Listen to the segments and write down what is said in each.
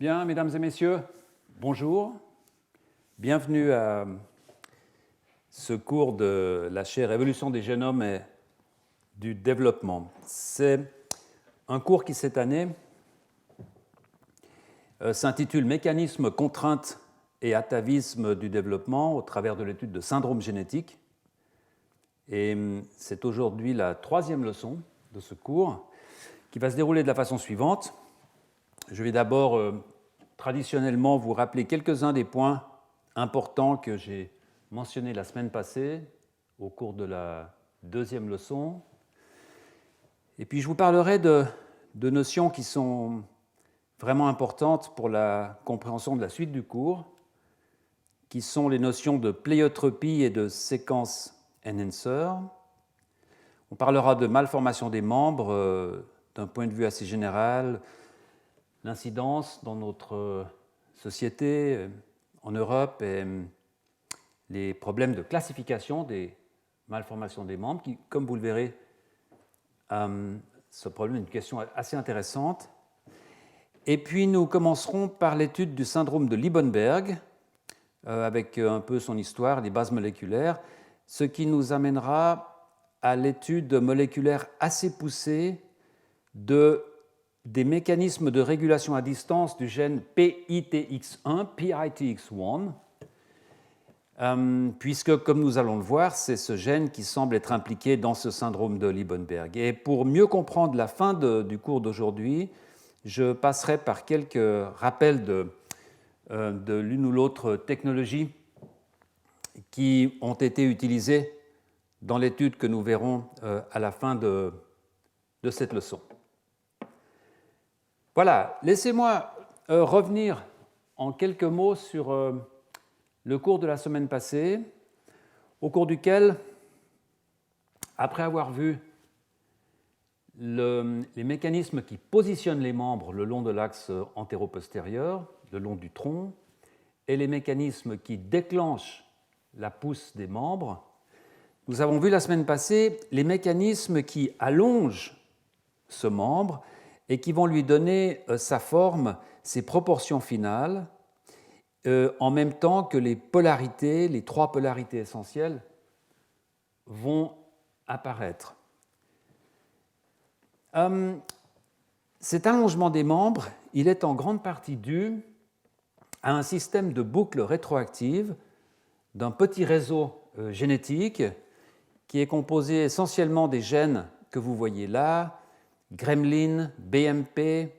Bien, mesdames et messieurs, bonjour. Bienvenue à ce cours de la chaire Évolution des génomes et du développement. C'est un cours qui, cette année, s'intitule Mécanismes, contraintes et atavisme du développement au travers de l'étude de syndromes génétiques. Et c'est aujourd'hui la troisième leçon de ce cours qui va se dérouler de la façon suivante. Je vais d'abord traditionnellement vous rappeler quelques-uns des points importants que j'ai mentionnés la semaine passée au cours de la deuxième leçon. Et puis je vous parlerai de notions qui sont vraiment importantes pour la compréhension de la suite du cours, qui sont les notions de pléiotropie et de séquence enhancer. On parlera de malformation des membres d'un point de vue assez général, l'incidence dans notre société, en Europe, et les problèmes de classification des malformations des membres, qui, comme vous le verrez, ce problème est une question assez intéressante. Et puis nous commencerons par l'étude du syndrome de Liebenberg, avec un peu son histoire, les bases moléculaires, ce qui nous amènera à l'étude moléculaire assez poussée des mécanismes de régulation à distance du gène PITX1, puisque, comme nous allons le voir, c'est ce gène qui semble être impliqué dans ce syndrome de Liebenberg. Et pour mieux comprendre la fin du cours d'aujourd'hui, je passerai par quelques rappels de l'une ou l'autre technologie qui ont été utilisées dans l'étude que nous verrons à la fin de cette leçon. Voilà, laissez-moi revenir en quelques mots sur le cours de la semaine passée, au cours duquel, après avoir vu les mécanismes qui positionnent les membres le long de l'axe antéro-postérieur, le long du tronc, et les mécanismes qui déclenchent la pousse des membres, nous avons vu la semaine passée les mécanismes qui allongent ce membre et qui vont lui donner sa forme, ses proportions finales, en même temps que les polarités, les trois polarités essentielles, vont apparaître. Cet allongement des membres, il est en grande partie dû à un système de boucles rétroactives d'un petit réseau génétique qui est composé essentiellement des gènes que vous voyez là, gremlin, BMP,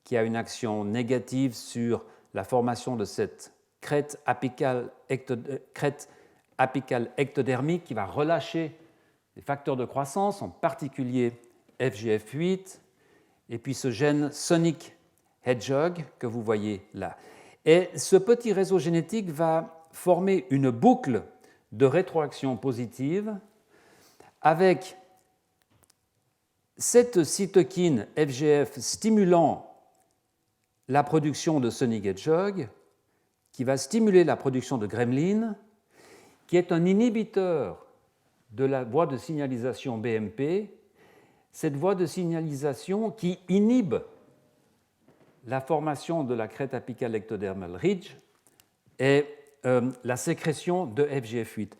qui a une action négative sur la formation de cette crête apicale ectodermique qui va relâcher des facteurs de croissance, en particulier FGF8, et puis ce gène Sonic Hedgehog que vous voyez là. Et ce petit réseau génétique va former une boucle de rétroaction positive avec cette cytokine FGF stimulant la production de Sonic Hedgehog, qui va stimuler la production de gremlin, qui est un inhibiteur de la voie de signalisation BMP, cette voie de signalisation qui inhibe la formation de la crête apicale ectodermal ridge et la sécrétion de FGF8.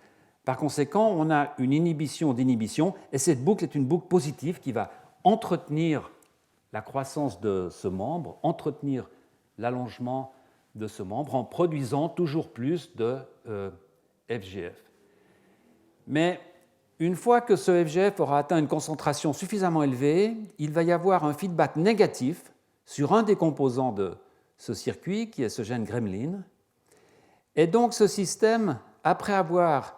Par conséquent, on a une inhibition d'inhibition, et cette boucle est une boucle positive qui va entretenir la croissance de ce membre, entretenir l'allongement de ce membre en produisant toujours plus de FGF. Mais une fois que ce FGF aura atteint une concentration suffisamment élevée, il va y avoir un feedback négatif sur un des composants de ce circuit, qui est ce gène gremlin. Et donc ce système, après avoir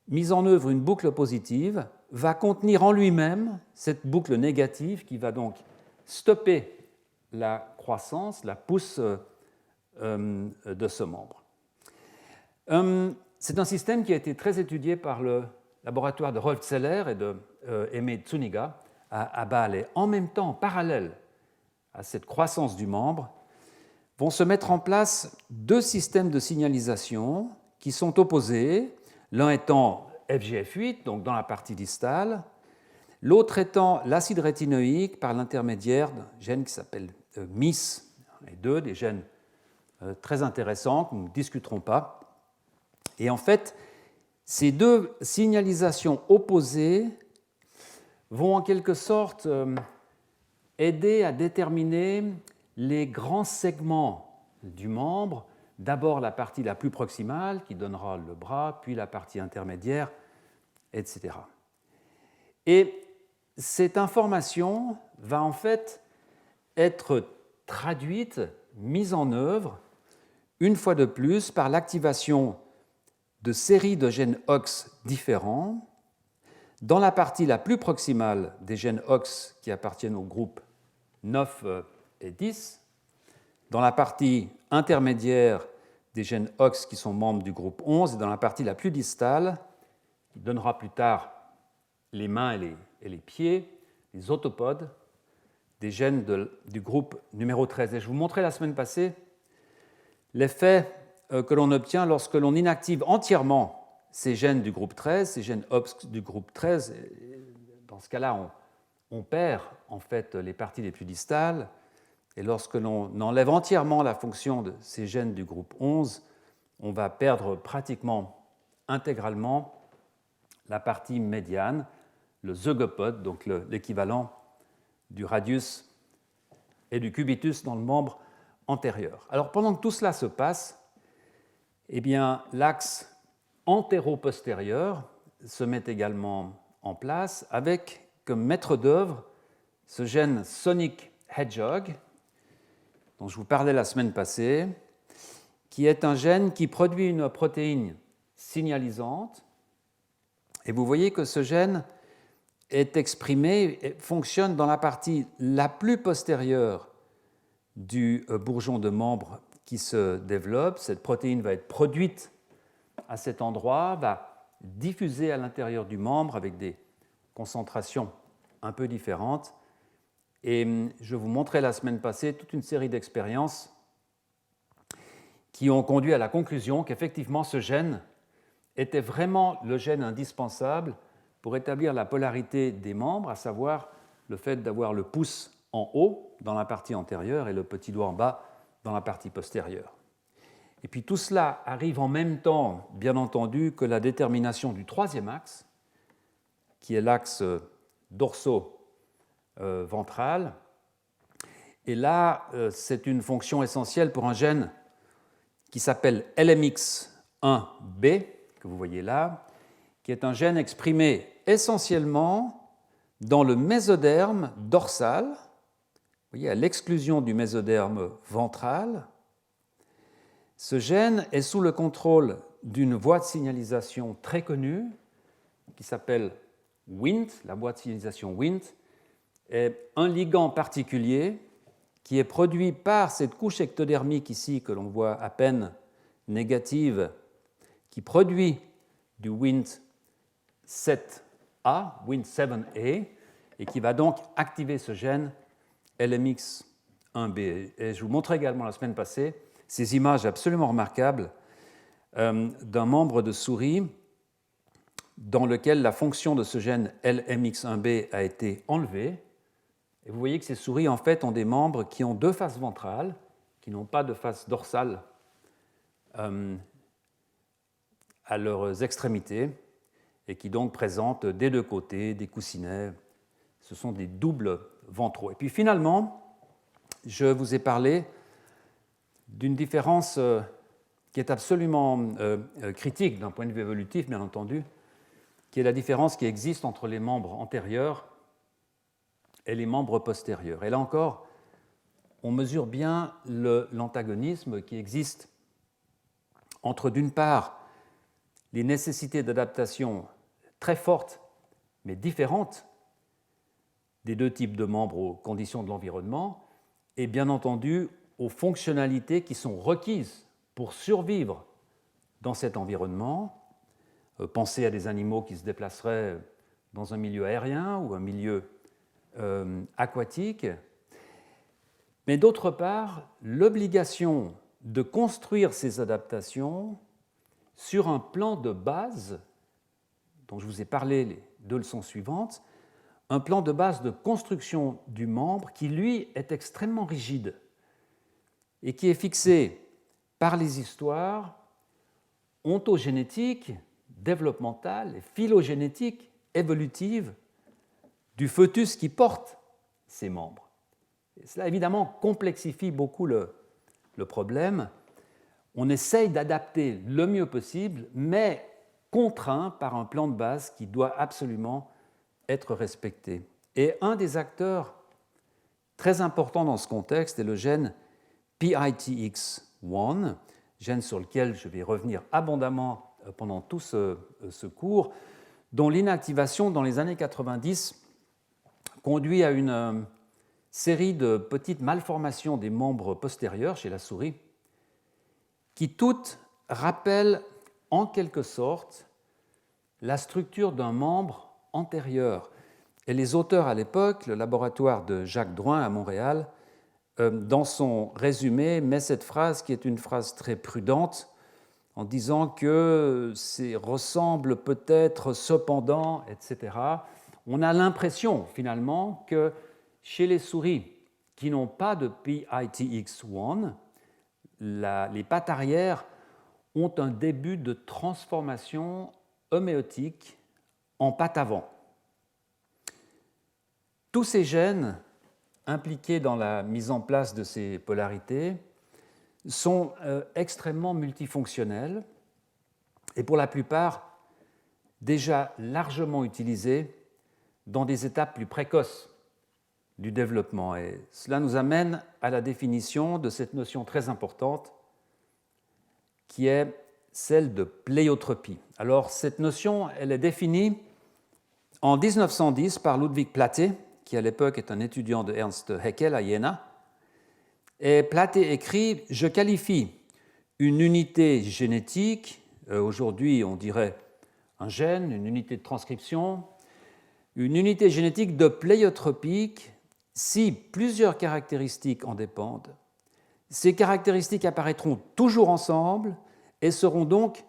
mis en œuvre une boucle positive, va contenir en lui-même cette boucle négative qui va donc stopper la croissance, la pousse de ce membre. C'est un système qui a été très étudié par le laboratoire de Rolf Zeller et de Eme Zuniga à Bâle. Et en même temps, en parallèle à cette croissance du membre, vont se mettre en place deux systèmes de signalisation qui sont opposés, l'un étant FGF8, donc dans la partie distale, l'autre étant l'acide rétinoïque par l'intermédiaire d'un gène qui s'appelle MIS, et 2, des gènes très intéressants que nous ne discuterons pas. Et en fait, ces deux signalisations opposées vont en quelque sorte aider à déterminer les grands segments du membre, d'abord la partie la plus proximale qui donnera le bras, puis la partie intermédiaire, etc. Et cette information va en fait être traduite, mise en œuvre, une fois de plus, par l'activation de séries de gènes OX différents dans la partie la plus proximale des gènes OX qui appartiennent au groupe 9 et 10, dans la partie intermédiaire des gènes OX qui sont membres du groupe 11 et dans la partie la plus distale, qui donnera plus tard les mains et les pieds, les autopodes, des gènes du groupe numéro 13. Et je vous montrais la semaine passée l'effet que l'on obtient lorsque l'on inactive entièrement ces gènes du groupe 13, ces gènes OX du groupe 13. Dans ce cas-là, on perd en fait les parties les plus distales. Et lorsque l'on enlève entièrement la fonction de ces gènes du groupe 11, on va perdre pratiquement intégralement la partie médiane, le zeugopode, donc l'équivalent du radius et du cubitus dans le membre antérieur. Alors pendant que tout cela se passe, eh bien, l'axe antéro-postérieur se met également en place avec comme maître d'œuvre ce gène Sonic Hedgehog dont je vous parlais la semaine passée, qui est un gène qui produit une protéine signalisante. Et vous voyez que ce gène est exprimé et fonctionne dans la partie la plus postérieure du bourgeon de membre qui se développe. Cette protéine va être produite à cet endroit, va diffuser à l'intérieur du membre avec des concentrations un peu différentes. Et je vous montrais la semaine passée toute une série d'expériences qui ont conduit à la conclusion qu'effectivement ce gène était vraiment le gène indispensable pour établir la polarité des membres, à savoir le fait d'avoir le pouce en haut dans la partie antérieure et le petit doigt en bas dans la partie postérieure. Et puis tout cela arrive en même temps, bien entendu, que la détermination du troisième axe, qui est l'axe dorso-ventral. Et là, c'est une fonction essentielle pour un gène qui s'appelle LMX1B, que vous voyez là, qui est un gène exprimé essentiellement dans le mésoderme dorsal, vous voyez, à l'exclusion du mésoderme ventral. Ce gène est sous le contrôle d'une voie de signalisation très connue qui s'appelle Wnt, la voie de signalisation Wnt, est un ligand particulier qui est produit par cette couche ectodermique ici que l'on voit à peine négative, qui produit du Wnt7A, Wnt7A, et qui va donc activer ce gène LMX1B. Et je vous montrais également la semaine passée ces images absolument remarquables d'un membre de souris dans lequel la fonction de ce gène LMX1B a été enlevée. Et vous voyez que ces souris, en fait, ont des membres qui ont deux faces ventrales, qui n'ont pas de face dorsale à leurs extrémités, et qui donc présentent des deux côtés des coussinets. Ce sont des doubles ventraux. Et puis finalement, je vous ai parlé d'une différence qui est absolument critique d'un point de vue évolutif, bien entendu, qui est la différence qui existe entre les membres antérieurs et les membres postérieurs. Et là encore, on mesure bien l'antagonisme qui existe entre, d'une part, les nécessités d'adaptation très fortes, mais différentes, des deux types de membres aux conditions de l'environnement, et bien entendu aux fonctionnalités qui sont requises pour survivre dans cet environnement. Pensez à des animaux qui se déplaceraient dans un milieu aérien ou un milieu aquatique. Mais d'autre part, l'obligation de construire ces adaptations sur un plan de base, dont je vous ai parlé les deux leçons suivantes, un plan de base de construction du membre qui, lui, est extrêmement rigide. et qui est fixé par les histoires ontogénétiques, développementales et phylogénétiques, évolutives du fœtus qui porte ses membres. Et cela, évidemment, complexifie beaucoup le problème. On essaye d'adapter le mieux possible, mais contraint par un plan de base qui doit absolument être respecté. Et un des acteurs très importants dans ce contexte est le gène PITX1, gène sur lequel je vais revenir abondamment pendant tout ce cours, dont l'inactivation dans les années 90 conduit à une série de petites malformations des membres postérieurs chez la souris, qui toutes rappellent en quelque sorte la structure d'un membre antérieur. Et les auteurs à l'époque, le laboratoire de Jacques Drouin à Montréal, dans son résumé, met cette phrase qui est une phrase très prudente en disant que ressemble peut-être cependant, etc. On a l'impression finalement que chez les souris qui n'ont pas de PITX1, les pattes arrière ont un début de transformation homéotique en pattes avant. Tous ces gènes impliqués dans la mise en place de ces polarités sont extrêmement multifonctionnels et pour la plupart déjà largement utilisés dans des étapes plus précoces du développement. Et cela nous amène à la définition de cette notion très importante qui est celle de pléiotropie. Alors cette notion, elle est définie en 1910 par Ludwig Platé, qui à l'époque est un étudiant de Ernst Haeckel à Jena. Et Platé écrit « Je qualifie une unité génétique, aujourd'hui on dirait un gène, une unité de transcription, une unité génétique de pléiotropique si plusieurs caractéristiques en dépendent. Ces caractéristiques apparaîtront toujours ensemble et seront donc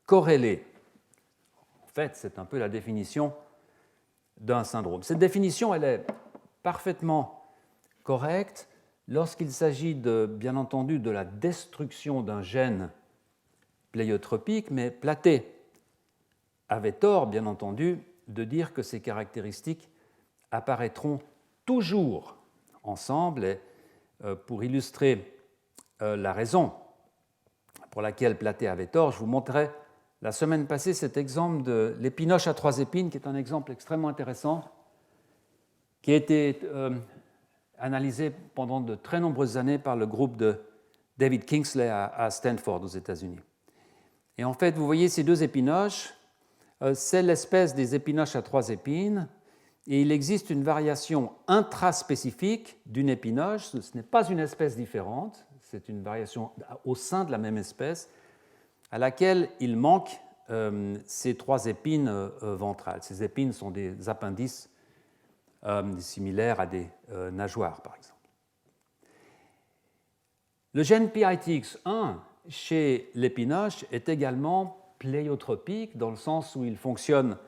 corrélées. » En fait, c'est un peu la définition d'un syndrome. Cette définition, elle est parfaitement correcte lorsqu'il s'agit, bien entendu, de la destruction d'un gène pléiotropique, mais Platé avait tort, bien entendu, de dire que ces caractéristiques apparaîtront toujours ensemble. Et pour illustrer la raison pour laquelle Platé avait tort, je vous montrerai la semaine passée cet exemple de l'épinoche à 3 épines, qui est un exemple extrêmement intéressant, qui a été analysé pendant de très nombreuses années par le groupe de David Kingsley à Stanford, aux États-Unis. Et en fait, vous voyez ces deux épinoches, c'est l'espèce des épinoches à 3 épines, et il existe une variation intraspécifique d'une épinoche. Ce n'est pas une espèce différente, c'est une variation au sein de la même espèce, à laquelle il manque ces 3 épines ventrales. Ces épines sont des appendices similaires à des nageoires, par exemple. Le gène PITX1 chez l'épinoche est également pléiotropique, dans le sens où il fonctionne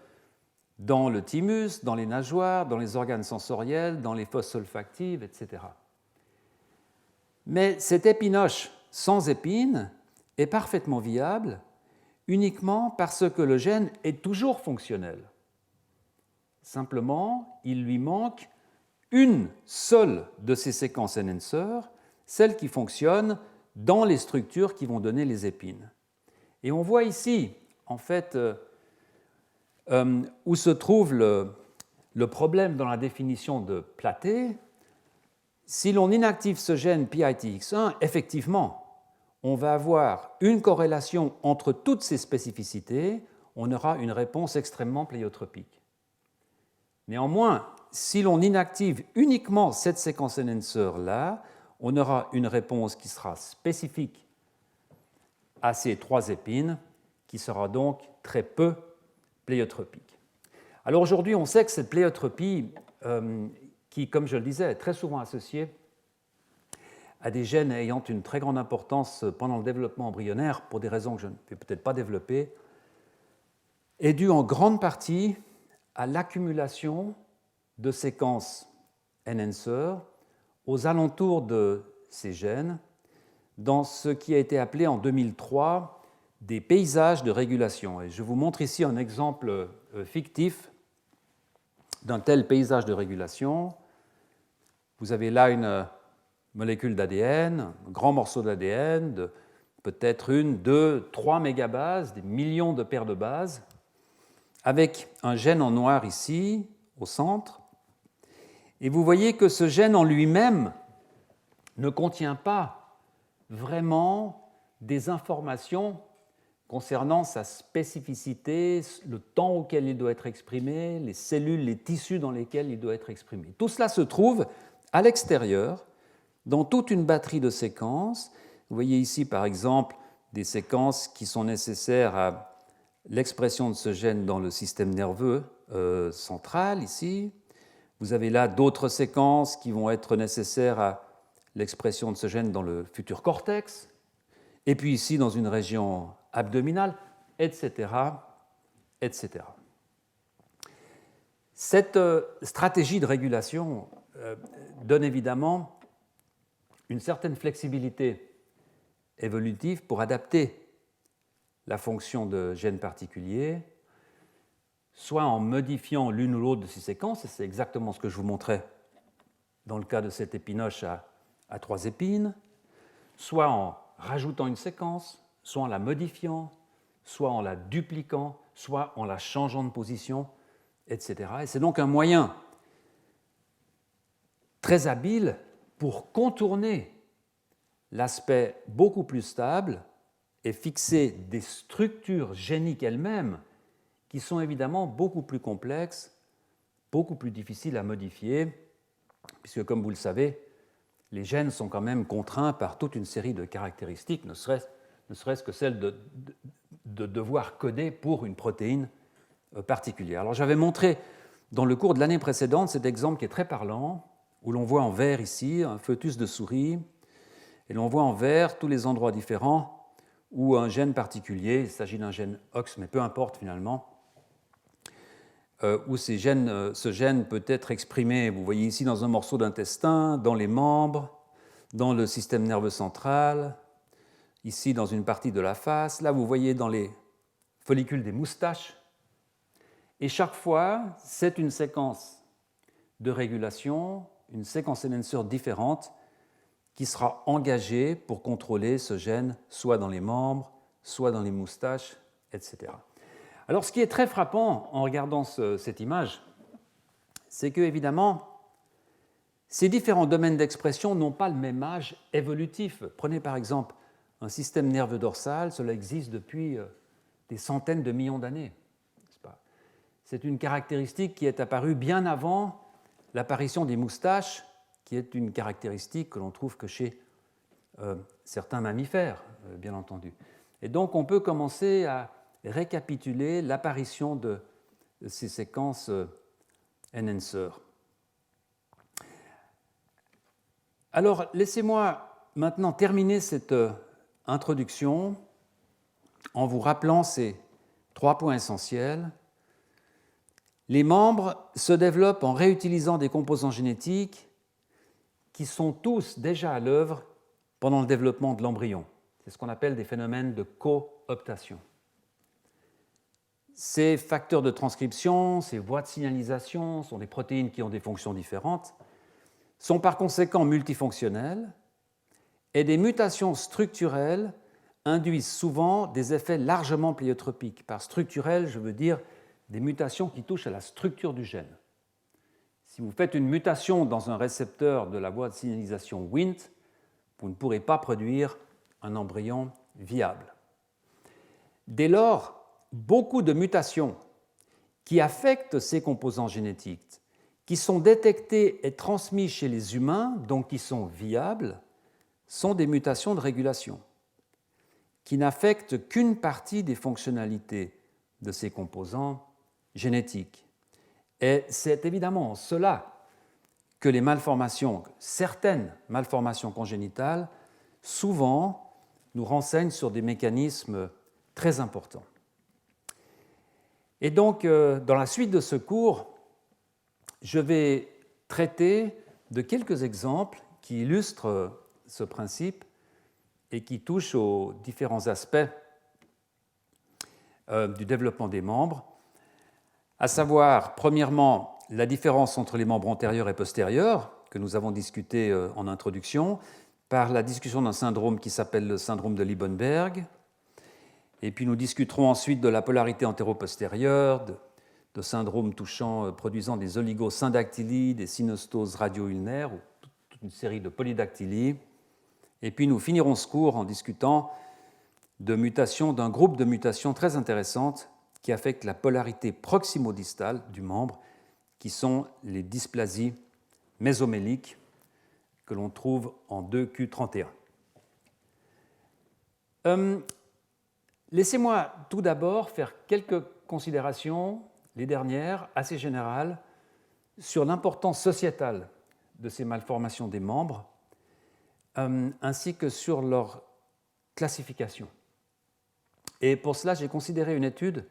dans le thymus, dans les nageoires, dans les organes sensoriels, dans les fosses olfactives, etc. Mais cette épinoche sans épines est parfaitement viable uniquement parce que le gène est toujours fonctionnel. Simplement, il lui manque une seule de ces séquences enhancer, celle qui fonctionne dans les structures qui vont donner les épines. Et on voit ici, en fait, où se trouve le problème dans la définition de Platé. Si l'on inactive ce gène PITX1, effectivement, on va avoir une corrélation entre toutes ces spécificités, on aura une réponse extrêmement pléiotropique. Néanmoins, si l'on inactive uniquement cette séquence enhancer-là, on aura une réponse qui sera spécifique à ces 3 épines, qui sera donc très peu pléiotropique. Alors aujourd'hui, on sait que cette pléiotropie, qui, comme je le disais, est très souvent associée à des gènes ayant une très grande importance pendant le développement embryonnaire, pour des raisons que je ne vais peut-être pas développer, est due en grande partie à l'accumulation de séquences enhancer aux alentours de ces gènes, dans ce qui a été appelé en 2003 des paysages de régulation. Et je vous montre ici un exemple fictif d'un tel paysage de régulation. Vous avez là une molécule d'ADN, un grand morceau d'ADN de peut-être 1, 2, 3 mégabases, des millions de paires de bases, avec un gène en noir ici, au centre. Et vous voyez que ce gène en lui-même ne contient pas vraiment des informations concernant sa spécificité, le temps auquel il doit être exprimé, les cellules, les tissus dans lesquels il doit être exprimé. Tout cela se trouve à l'extérieur, dans toute une batterie de séquences. Vous voyez ici, par exemple, des séquences qui sont nécessaires à l'expression de ce gène dans le système nerveux central, ici. Vous avez là d'autres séquences qui vont être nécessaires à l'expression de ce gène dans le futur cortex, et puis ici dans une région abdominale, etc., etc. Cette stratégie de régulation donne évidemment une certaine flexibilité évolutive pour adapter la fonction de gènes particuliers, soit en modifiant l'une ou l'autre de ces séquences, et c'est exactement ce que je vous montrais dans le cas de cette épinoche à 3 épines, soit en rajoutant une séquence, soit en la modifiant, soit en la dupliquant, soit en la changeant de position, etc. Et c'est donc un moyen très habile pour contourner l'aspect beaucoup plus stable et fixer des structures géniques elles-mêmes qui sont évidemment beaucoup plus complexes, beaucoup plus difficiles à modifier, puisque, comme vous le savez, les gènes sont quand même contraints par toute une série de caractéristiques, ne serait-ce que celle de devoir coder pour une protéine particulière. Alors j'avais montré dans le cours de l'année précédente cet exemple qui est très parlant, où l'on voit en vert ici un fœtus de souris, et l'on voit en vert tous les endroits différents où un gène particulier, il s'agit d'un gène OX, mais peu importe finalement, où ce gène peut être exprimé, vous voyez ici, dans un morceau d'intestin, dans les membres, dans le système nerveux central, ici dans une partie de la face, là vous voyez dans les follicules des moustaches. Et chaque fois, c'est une séquence de régulation, une séquence enhancer différente qui sera engagée pour contrôler ce gène, soit dans les membres, soit dans les moustaches, etc. Alors, ce qui est très frappant en regardant cette image, c'est que, évidemment, ces différents domaines d'expression n'ont pas le même âge évolutif. Prenez par exemple un système nerveux dorsal, cela existe depuis des centaines de millions d'années. C'est une caractéristique qui est apparue bien avant l'apparition des moustaches, qui est une caractéristique que l'on trouve que chez certains mammifères, bien entendu. Et donc, on peut commencer à récapituler l'apparition de ces séquences enhancer. Alors, laissez-moi maintenant terminer cette introduction en vous rappelant ces 3 points essentiels. Les membres se développent en réutilisant des composants génétiques qui sont tous déjà à l'œuvre pendant le développement de l'embryon. C'est ce qu'on appelle des phénomènes de cooptation. Ces facteurs de transcription, ces voies de signalisation sont des protéines qui ont des fonctions différentes, sont par conséquent multifonctionnelles, et des mutations structurelles induisent souvent des effets largement pléiotropiques. Par structurel, je veux dire des mutations qui touchent à la structure du gène. Si vous faites une mutation dans un récepteur de la voie de signalisation Wnt, vous ne pourrez pas produire un embryon viable. Dès lors, beaucoup de mutations qui affectent ces composants génétiques, qui sont détectés et transmis chez les humains, donc qui sont viables, sont des mutations de régulation, qui n'affectent qu'une partie des fonctionnalités de ces composants génétiques. Et c'est évidemment en cela que les malformations, certaines malformations congénitales, souvent nous renseignent sur des mécanismes très importants. Et donc, dans la suite de ce cours, je vais traiter de quelques exemples qui illustrent ce principe et qui touche aux différents aspects du développement des membres, à savoir, premièrement, la différence entre les membres antérieurs et postérieurs, que nous avons discuté en introduction, par la discussion d'un syndrome qui s'appelle le syndrome de Liebenberg. Et puis nous discuterons ensuite de la polarité antéro-postérieure, de syndromes produisant des oligosyndactylies, des synostoses radio-ulnaires, ou toute une série de polydactylies. Et puis nous finirons ce cours en discutant de mutations, d'un groupe de mutations très intéressantes qui affectent la polarité proximodistale du membre, qui sont les dysplasies mésoméliques que l'on trouve en 2q31. Laissez-moi tout d'abord faire quelques considérations, les dernières, assez générales, sur l'importance sociétale de ces malformations des membres, ainsi que sur leur classification. Et pour cela, j'ai considéré une étude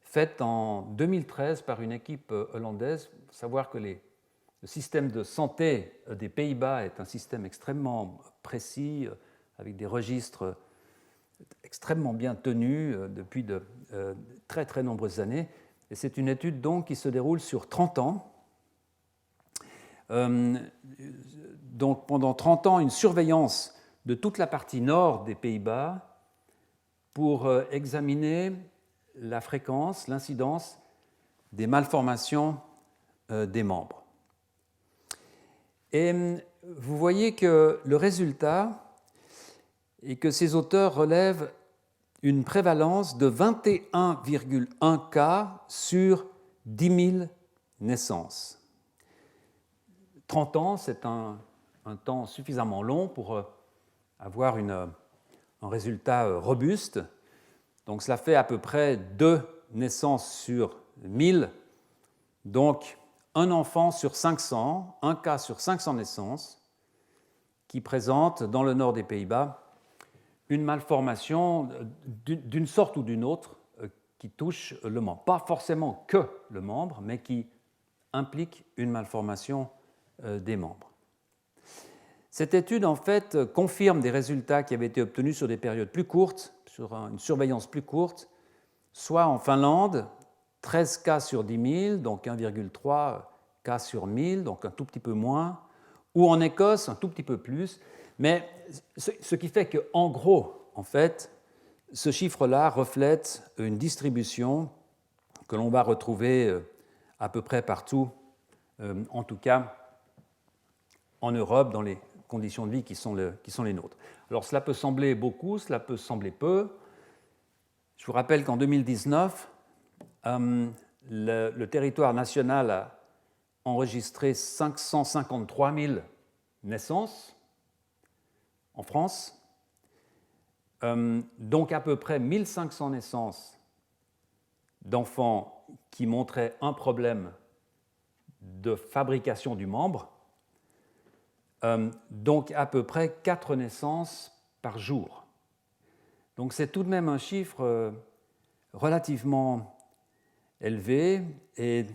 faite en 2013 par une équipe hollandaise. Il faut savoir que le système de santé des Pays-Bas est un système extrêmement précis, avec des registres extrêmement bien tenus depuis de très très nombreuses années. Et c'est une étude donc qui se déroule sur 30 ans. Donc pendant 30 ans, une surveillance de toute la partie nord des Pays-Bas pour examiner la fréquence, l'incidence des malformations des membres. Et vous voyez que le résultat est que ces auteurs relèvent une prévalence de 21,1 cas sur 10 000 naissances. 30 ans, c'est un temps suffisamment long pour avoir un résultat robuste. Donc cela fait à peu près 2 naissances sur 1000, donc un enfant sur 500, un cas sur 500 naissances, qui présente dans le nord des Pays-Bas une malformation d'une sorte ou d'une autre qui touche le membre. Pas forcément que le membre, mais qui implique une malformation des membres. Cette étude, en fait, confirme des résultats qui avaient été obtenus sur des périodes plus courtes, sur une surveillance plus courte, soit en Finlande, 13 cas sur 10 000, donc 1,3 cas sur 1000, donc un tout petit peu moins, ou en Écosse, un tout petit peu plus. Mais ce qui fait qu'en gros, en fait, ce chiffre-là reflète une distribution que l'on va retrouver à peu près partout, en tout cas en Europe, dans les conditions de vie qui sont les nôtres. Alors cela peut sembler beaucoup, cela peut sembler peu. Je vous rappelle qu'en 2019, le territoire national a enregistré 553 000 naissances en France, donc à peu près 1500 naissances d'enfants qui montraient un problème de fabrication du membre, donc à peu près 4 naissances par jour. Donc c'est tout de même un chiffre relativement élevé, et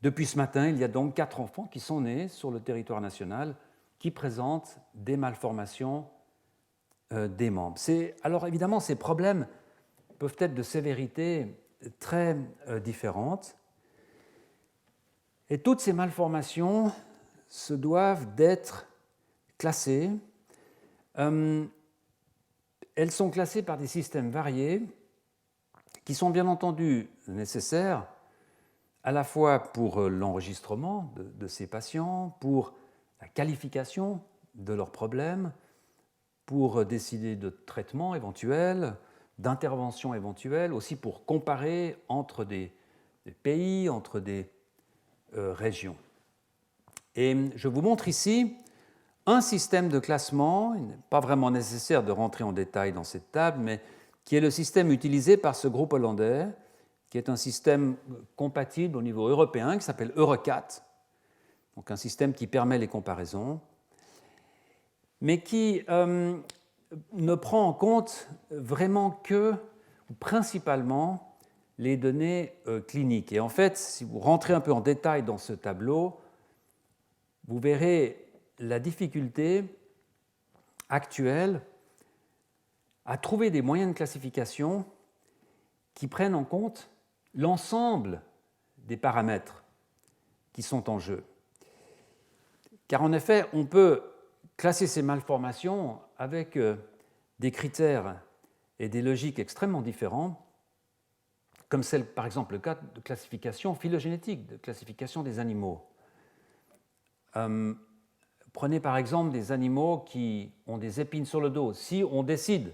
depuis ce matin, il y a donc 4 enfants qui sont nés sur le territoire national qui présentent des malformations des membres. Alors évidemment, ces problèmes peuvent être de sévérité très différentes, et toutes ces malformations se doivent d'être classées. Elles sont classées par des systèmes variés qui sont bien entendu nécessaires à la fois pour l'enregistrement de ces patients, pour la qualification de leurs problèmes, pour décider de traitements éventuels, d'interventions éventuelles, aussi pour comparer entre des pays, entre des régions. Et je vous montre ici un système de classement. Il n'est pas vraiment nécessaire de rentrer en détail dans cette table, mais qui est le système utilisé par ce groupe hollandais, qui est un système compatible au niveau européen, qui s'appelle EURECAT, donc un système qui permet les comparaisons, mais qui ne prend en compte vraiment que, ou principalement, les données cliniques. Et en fait, si vous rentrez un peu en détail dans ce tableau, vous verrez la difficulté actuelle à trouver des moyens de classification qui prennent en compte l'ensemble des paramètres qui sont en jeu. Car en effet, on peut classer ces malformations avec des critères et des logiques extrêmement différents, comme c'est par exemple le cas de classification phylogénétique, de classification des animaux. Prenez par exemple des animaux qui ont des épines sur le dos. Si on décide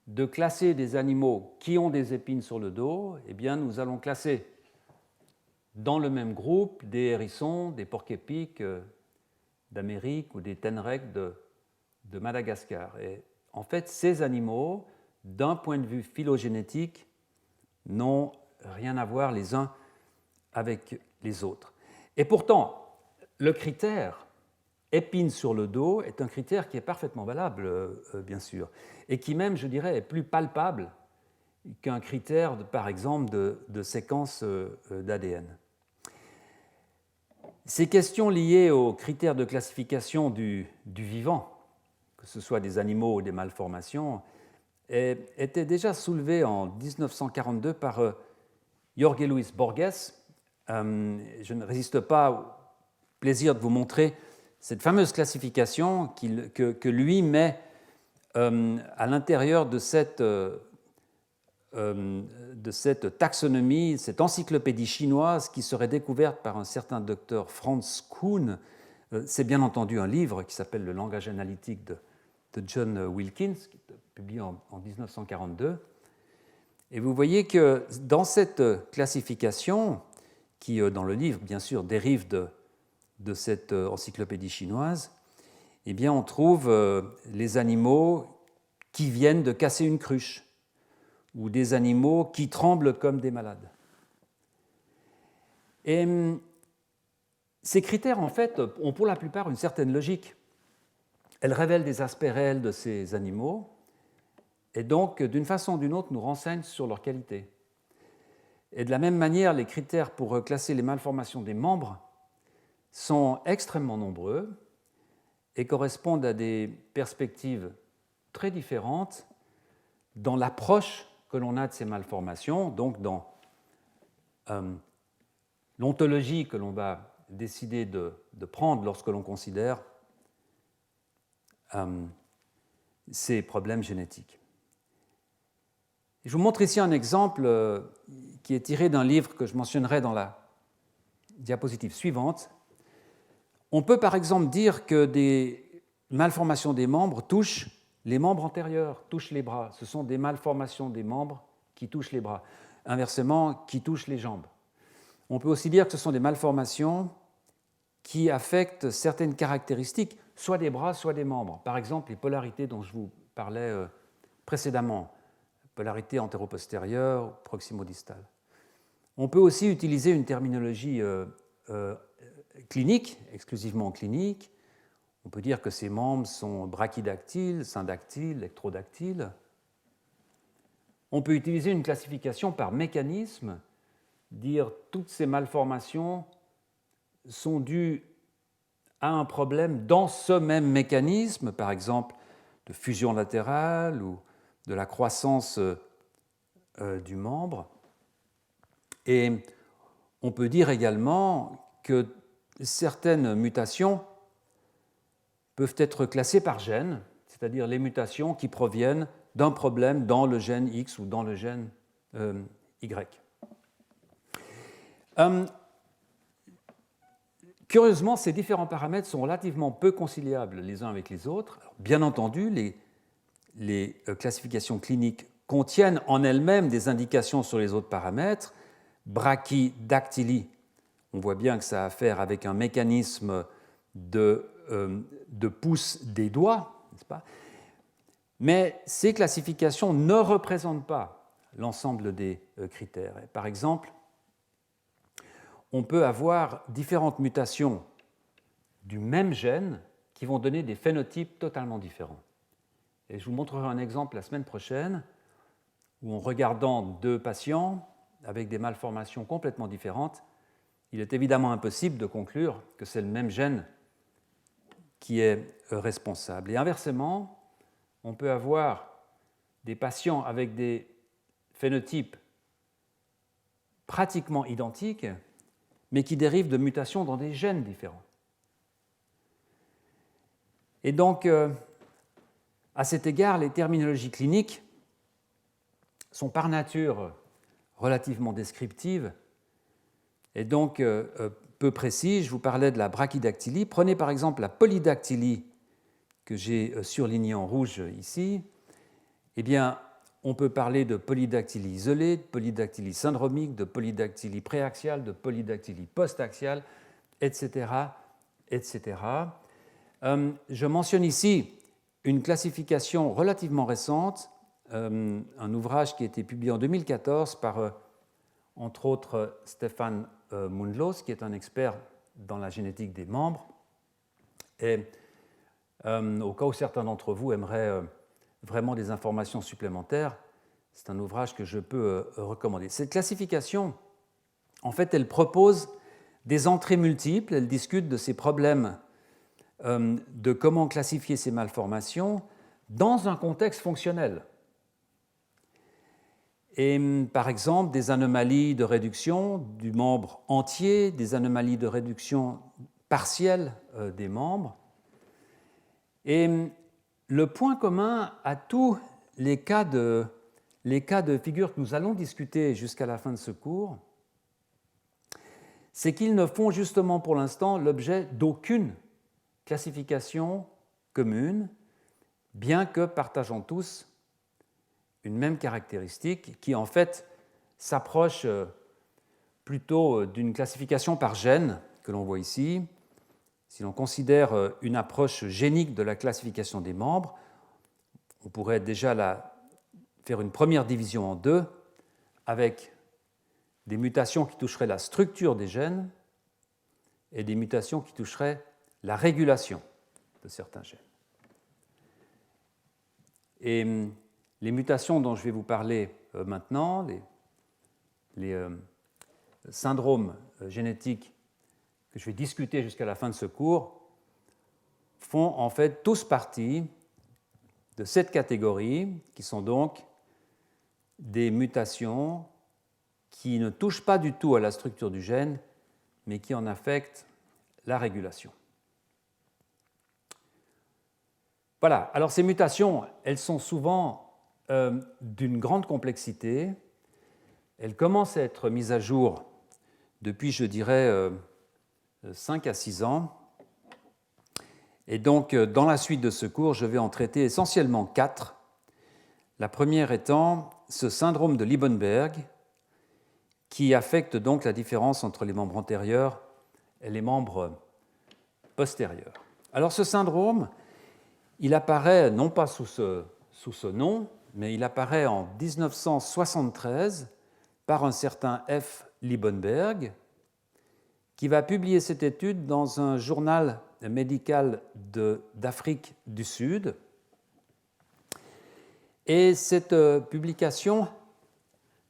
de classer des animaux qui ont des épines sur le dos, eh bien nous allons classer dans le même groupe des hérissons, des porcs-épics d'Amérique ou des tenrecs de Madagascar. Et en fait, ces animaux, d'un point de vue phylogénétique, n'ont rien à voir les uns avec les autres. Et pourtant, le critère épines sur le dos est un critère qui est parfaitement valable, bien sûr, et qui même, je dirais, est plus palpable qu'un critère, par exemple, de séquence d'ADN. Ces questions liées aux critères de classification du vivant, que ce soit des animaux ou des malformations, étaient déjà soulevées en 1942 par Jorge Luis Borges. Je ne résiste pas au plaisir de vous montrer cette fameuse classification que lui met à l'intérieur de cette taxonomie, cette encyclopédie chinoise qui serait découverte par un certain docteur Franz Kuhn. C'est bien entendu un livre qui s'appelle Le langage analytique de John Wilkins, qui est publié en 1942. Et vous voyez que dans cette classification, qui dans le livre, bien sûr, dérive de cette encyclopédie chinoise, eh bien, on trouve les animaux qui viennent de casser une cruche, ou des animaux qui tremblent comme des malades. Et ces critères, en fait, ont pour la plupart une certaine logique. Elles révèlent des aspects réels de ces animaux, et donc, d'une façon ou d'une autre, nous renseignent sur leur qualité. Et de la même manière, les critères pour classer les malformations des membres sont extrêmement nombreux et correspondent à des perspectives très différentes dans l'approche que l'on a de ces malformations, donc dans l'ontologie que l'on va décider de prendre lorsque l'on considère ces problèmes génétiques. Je vous montre ici un exemple qui est tiré d'un livre que je mentionnerai dans la diapositive suivante. On peut par exemple dire que des malformations des membres touchent les membres antérieurs, touchent les bras. Ce sont des malformations des membres qui touchent les bras. Inversement, qui touchent les jambes. On peut aussi dire que ce sont des malformations qui affectent certaines caractéristiques, soit des bras, soit des membres. Par exemple, les polarités dont je vous parlais précédemment, polarité antéro-postérieure, proximo-distale. On peut aussi utiliser une terminologie clinique, exclusivement clinique. On peut dire que ces membres sont brachydactyles, syndactyles, électrodactyles. On peut utiliser une classification par mécanisme, dire toutes ces malformations sont dues à un problème dans ce même mécanisme, par exemple de fusion latérale ou de la croissance du membre. Et on peut dire également que certaines mutations peuvent être classées par gène, c'est-à-dire les mutations qui proviennent d'un problème dans le gène X ou dans le gène Y. Curieusement, ces différents paramètres sont relativement peu conciliables les uns avec les autres. Alors, bien entendu, les classifications cliniques contiennent en elles-mêmes des indications sur les autres paramètres. Brachydactylie, on voit bien que ça a à faire avec un mécanisme de pouce des doigts, n'est-ce pas ? Mais ces classifications ne représentent pas l'ensemble des critères. Par exemple, on peut avoir différentes mutations du même gène qui vont donner des phénotypes totalement différents. Et je vous montrerai un exemple la semaine prochaine où, en regardant deux patients avec des malformations complètement différentes, il est évidemment impossible de conclure que c'est le même gène qui est responsable. Et inversement, on peut avoir des patients avec des phénotypes pratiquement identiques, mais qui dérivent de mutations dans des gènes différents. Et donc, à cet égard, les terminologies cliniques sont par nature relativement descriptives et donc peu précises. Je vous parlais de la brachydactylie. Prenez par exemple la polydactylie que j'ai surlignée en rouge ici. Eh bien, on peut parler de polydactylie isolée, de polydactylie syndromique, de polydactylie préaxiale, de polydactylie postaxiale, etc., etc. Je mentionne ici une classification relativement récente, un ouvrage qui a été publié en 2014 par, entre autres, Stefan Mundlos, qui est un expert dans la génétique des membres. Et au cas où certains d'entre vous aimeraient vraiment des informations supplémentaires, c'est un ouvrage que je peux recommander. Cette classification, en fait, elle propose des entrées multiples, elle discute de ces problèmes de comment classifier ces malformations dans un contexte fonctionnel. Et par exemple, des anomalies de réduction du membre entier, des anomalies de réduction partielle des membres. Et le point commun à tous les cas de figure que nous allons discuter jusqu'à la fin de ce cours, c'est qu'ils ne font justement pour l'instant l'objet d'aucune classification commune, bien que partageant tous une même caractéristique qui en fait s'approche plutôt d'une classification par gène que l'on voit ici. Si l'on considère une approche génique de la classification des membres, on pourrait déjà faire une première division en deux avec des mutations qui toucheraient la structure des gènes et des mutations qui toucheraient la régulation de certains gènes. Et les mutations dont je vais vous parler maintenant, les syndromes génétiques que je vais discuter jusqu'à la fin de ce cours, font en fait tous partie de cette catégorie, qui sont donc des mutations qui ne touchent pas du tout à la structure du gène, mais qui en affectent la régulation. Voilà, alors ces mutations, elles sont souvent d'une grande complexité. Elles commencent à être mises à jour depuis, je dirais, 5 à 6 ans. Et donc, dans la suite de ce cours, je vais en traiter essentiellement 4. La première étant ce syndrome de Liebenberg, qui affecte donc la différence entre les membres antérieurs et les membres postérieurs. Alors, ce syndrome, il apparaît non pas sous ce nom, mais il apparaît en 1973 par un certain F. Liebenberg, qui va publier cette étude dans un journal médical d'Afrique du Sud. Et cette publication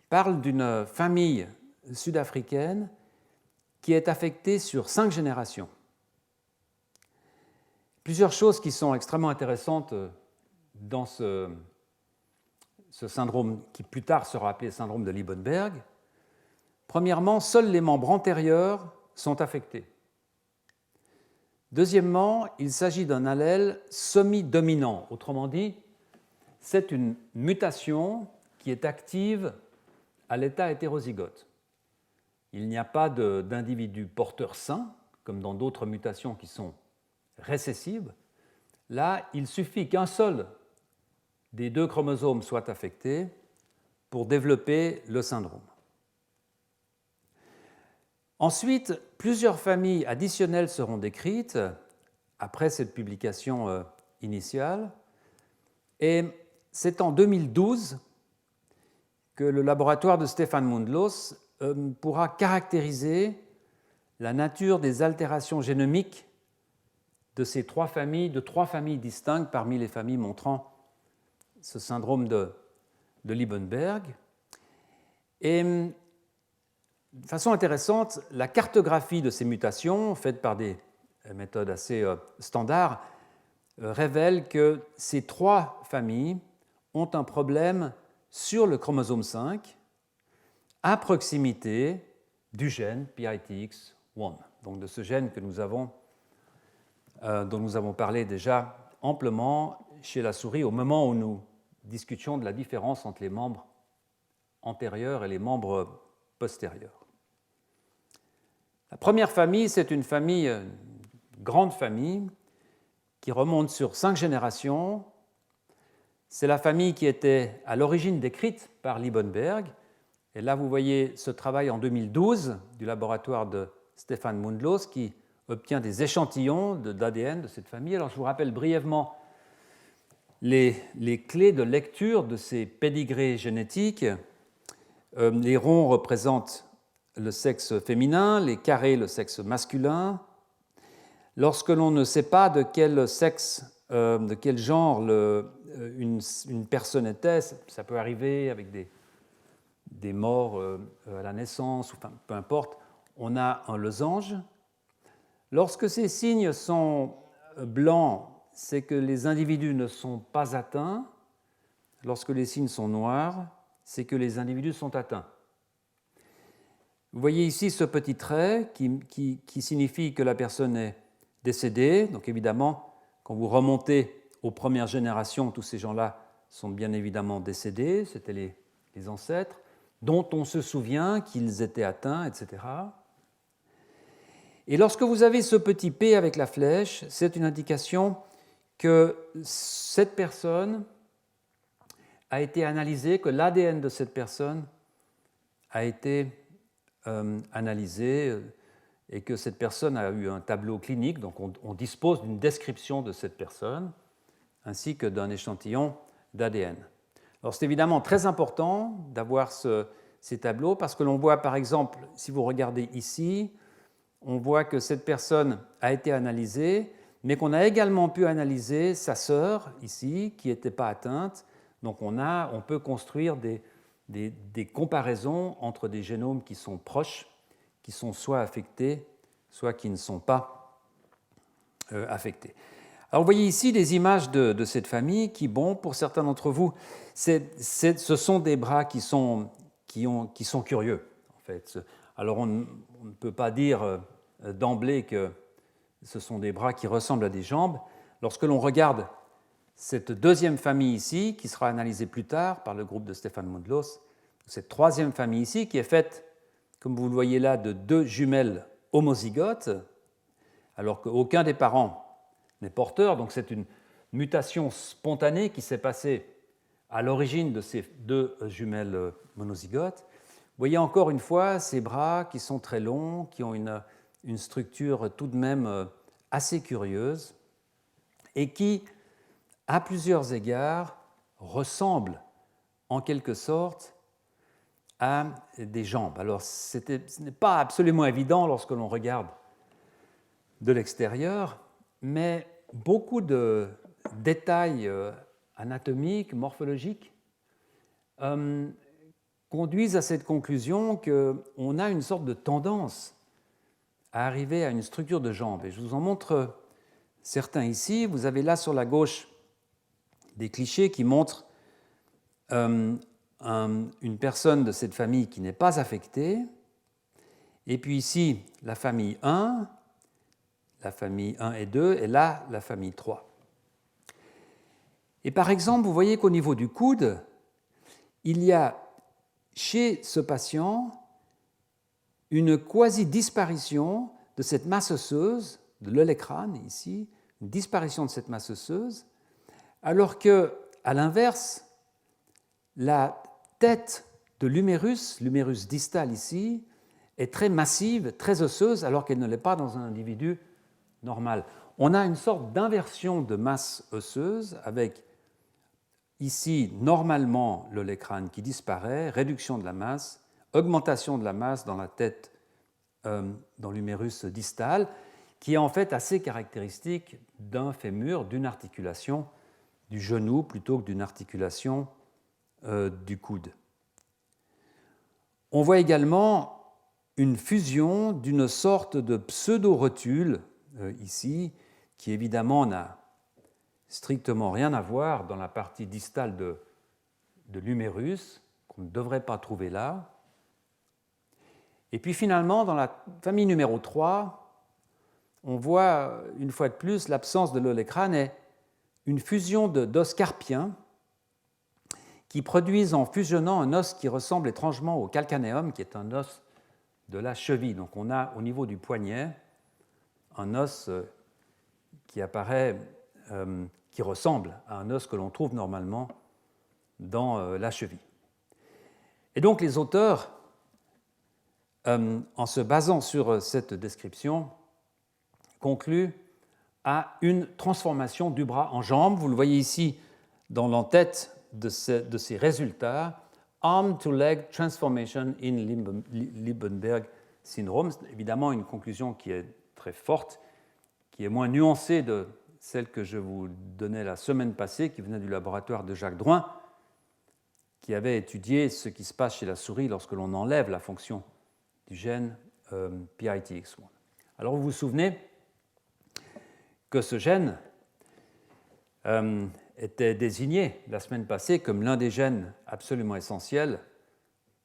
parle d'une famille sud-africaine qui est affectée sur 5 générations. Plusieurs choses qui sont extrêmement intéressantes dans ce syndrome qui plus tard sera appelé syndrome de Liebenberg. Premièrement, seuls les membres antérieurs sont affectés. Deuxièmement, il s'agit d'un allèle semi-dominant. Autrement dit, c'est une mutation qui est active à l'état hétérozygote. Il n'y a pas d'individu porteur sain, comme dans d'autres mutations qui sont récessives. Là, il suffit qu'un seul des 2 chromosomes soit affecté pour développer le syndrome. Ensuite, plusieurs familles additionnelles seront décrites après cette publication initiale. Et c'est en 2012 que le laboratoire de Stefan Mundlos pourra caractériser la nature des altérations génomiques de ces 3 familles distinctes parmi les familles montrant ce syndrome de Liebenberg. Et de façon intéressante, la cartographie de ces mutations, faite par des méthodes assez standards, révèle que ces 3 familles ont un problème sur le chromosome 5 à proximité du gène PITX1, donc de ce gène que dont nous avons parlé déjà amplement chez la souris au moment où nous discutions de la différence entre les membres antérieurs et les membres postérieurs. La première famille, c'est une grande famille, qui remonte sur 5 générations. C'est la famille qui était à l'origine décrite par Liebenberg. Et là, vous voyez ce travail en 2012 du laboratoire de Stefan Mundlos qui obtient des échantillons d'ADN de cette famille. Alors, je vous rappelle brièvement les clés de lecture de ces pédigrés génétiques. Les ronds représentent le sexe féminin, les carrés le sexe masculin. Lorsque l'on ne sait pas de quel sexe, de quel genre une personne était, ça peut arriver avec des morts à la naissance, enfin, peu importe, on a un losange. Lorsque ces signes sont blancs, c'est que les individus ne sont pas atteints. Lorsque les signes sont noirs, c'est que les individus sont atteints. Vous voyez ici ce petit trait qui signifie que la personne est décédés. Donc évidemment, quand vous remontez aux premières générations, tous ces gens-là sont bien évidemment décédés, c'était les ancêtres, dont on se souvient qu'ils étaient atteints, etc. Et lorsque vous avez ce petit P avec la flèche, c'est une indication que cette personne a été analysée, que l'ADN de cette personne a été analysé, et que cette personne a eu un tableau clinique, donc on dispose d'une description de cette personne, ainsi que d'un échantillon d'ADN. Alors c'est évidemment très important d'avoir ces tableaux, parce que l'on voit par exemple, si vous regardez ici, on voit que cette personne a été analysée, mais qu'on a également pu analyser sa sœur, ici, qui n'était pas atteinte. Donc on peut construire des comparaisons entre des génomes qui sont proches, qui sont soit affectés, soit qui ne sont pas affectés. Alors vous voyez ici des images de cette famille qui, bon, pour certains d'entre vous, ce sont des bras qui sont curieux, en fait. Alors on ne peut pas dire d'emblée que ce sont des bras qui ressemblent à des jambes. Lorsque l'on regarde cette deuxième famille ici, qui sera analysée plus tard par le groupe de Stefan Mundlos, cette troisième famille ici, qui est faite, comme vous le voyez là, de 2 jumelles homozygotes, alors qu'aucun des parents n'est porteur, donc c'est une mutation spontanée qui s'est passée à l'origine de ces 2 jumelles monozygotes. Vous voyez encore une fois ces bras qui sont très longs, qui ont une structure tout de même assez curieuse et qui, à plusieurs égards, ressemblent en quelque sorte à des jambes. Alors, ce n'est pas absolument évident lorsque l'on regarde de l'extérieur, mais beaucoup de détails anatomiques, morphologiques, conduisent à cette conclusion qu'on a une sorte de tendance à arriver à une structure de jambe. Et je vous en montre certains ici. Vous avez là sur la gauche des clichés qui montrent une personne de cette famille qui n'est pas affectée, et puis ici la famille 1 et 2, et là la famille 3. Et par exemple, vous voyez qu'au niveau du coude, il y a chez ce patient une quasi-disparition de cette masse osseuse, de l'olecrâne ici, une disparition de cette masse osseuse, alors que, à l'inverse, la tête de l'humérus distal ici, est très massive, très osseuse, alors qu'elle ne l'est pas dans un individu normal. On a une sorte d'inversion de masse osseuse avec ici, normalement, l'olecrâne qui disparaît, réduction de la masse, augmentation de la masse dans la tête, dans l'humérus distal, qui est en fait assez caractéristique d'un fémur, d'une articulation du genou plutôt que d'une articulation du coude. On voit également une fusion d'une sorte de pseudo-rotule ici, qui évidemment n'a strictement rien à voir dans la partie distale de l'humérus, qu'on ne devrait pas trouver là. Et puis finalement, dans la famille numéro 3, on voit une fois de plus l'absence de l'olécrane et une fusion d'os carpiens qui produisent en fusionnant un os qui ressemble étrangement au calcanéum, qui est un os de la cheville. Donc on a au niveau du poignet un os qui apparaît, qui ressemble à un os que l'on trouve normalement dans la cheville. Et donc les auteurs, en se basant sur cette description, concluent à une transformation du bras en jambe. Vous le voyez ici dans l'entête de ces résultats, arm to leg transformation in Liebenberg syndrome. C'est évidemment une conclusion qui est très forte, qui est moins nuancée de celle que je vous donnais la semaine passée, qui venait du laboratoire de Jacques Drouin, qui avait étudié ce qui se passe chez la souris lorsque l'on enlève la fonction du gène PITX1. Alors vous vous souvenez que ce gène était désigné la semaine passée comme l'un des gènes absolument essentiels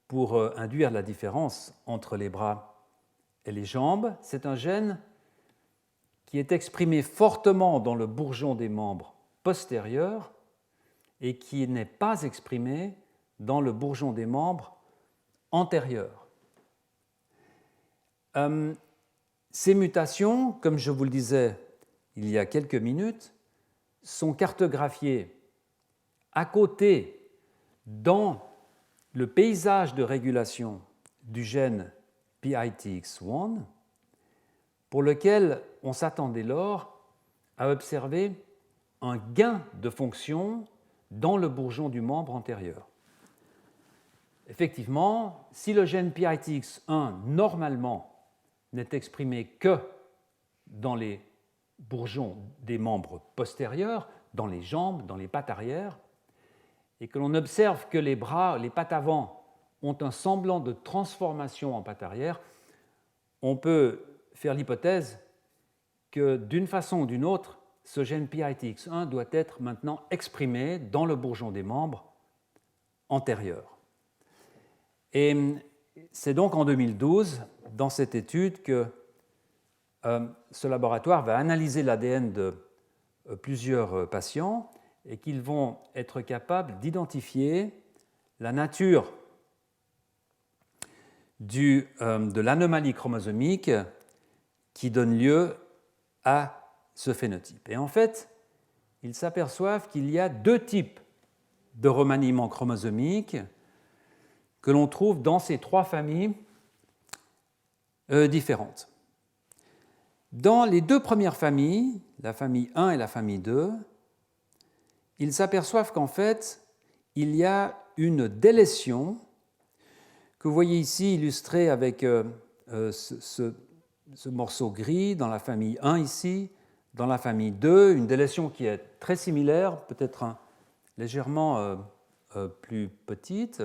pour induire la différence entre les bras et les jambes. C'est un gène qui est exprimé fortement dans le bourgeon des membres postérieurs et qui n'est pas exprimé dans le bourgeon des membres antérieurs. Ces mutations, comme je vous le disais il y a quelques minutes, sont cartographiées à côté dans le paysage de régulation du gène PITX1, pour lequel on s'attendait lors à observer un gain de fonction dans le bourgeon du membre antérieur. Effectivement, si le gène PITX1 normalement n'est exprimé que dans les bourgeons des membres postérieurs, dans les jambes, dans les pattes arrière, et que l'on observe que les bras, les pattes avant, ont un semblant de transformation en pattes arrière, on peut faire l'hypothèse que d'une façon ou d'une autre, ce gène PITX1 doit être maintenant exprimé dans le bourgeon des membres antérieurs. Et c'est donc en 2012, dans cette étude, que ce laboratoire va analyser l'ADN de plusieurs patients et qu'ils vont être capables d'identifier la nature de l'anomalie chromosomique qui donne lieu à ce phénotype. Et en fait, ils s'aperçoivent qu'il y a deux types de remaniements chromosomiques que l'on trouve dans ces trois familles différentes. Dans les deux premières familles, la famille 1 et la famille 2, ils s'aperçoivent qu'en fait, il y a une délétion que vous voyez ici illustrée avec ce morceau gris dans la famille 1 ici, dans la famille 2, une délétion qui est très similaire, peut-être légèrement plus petite.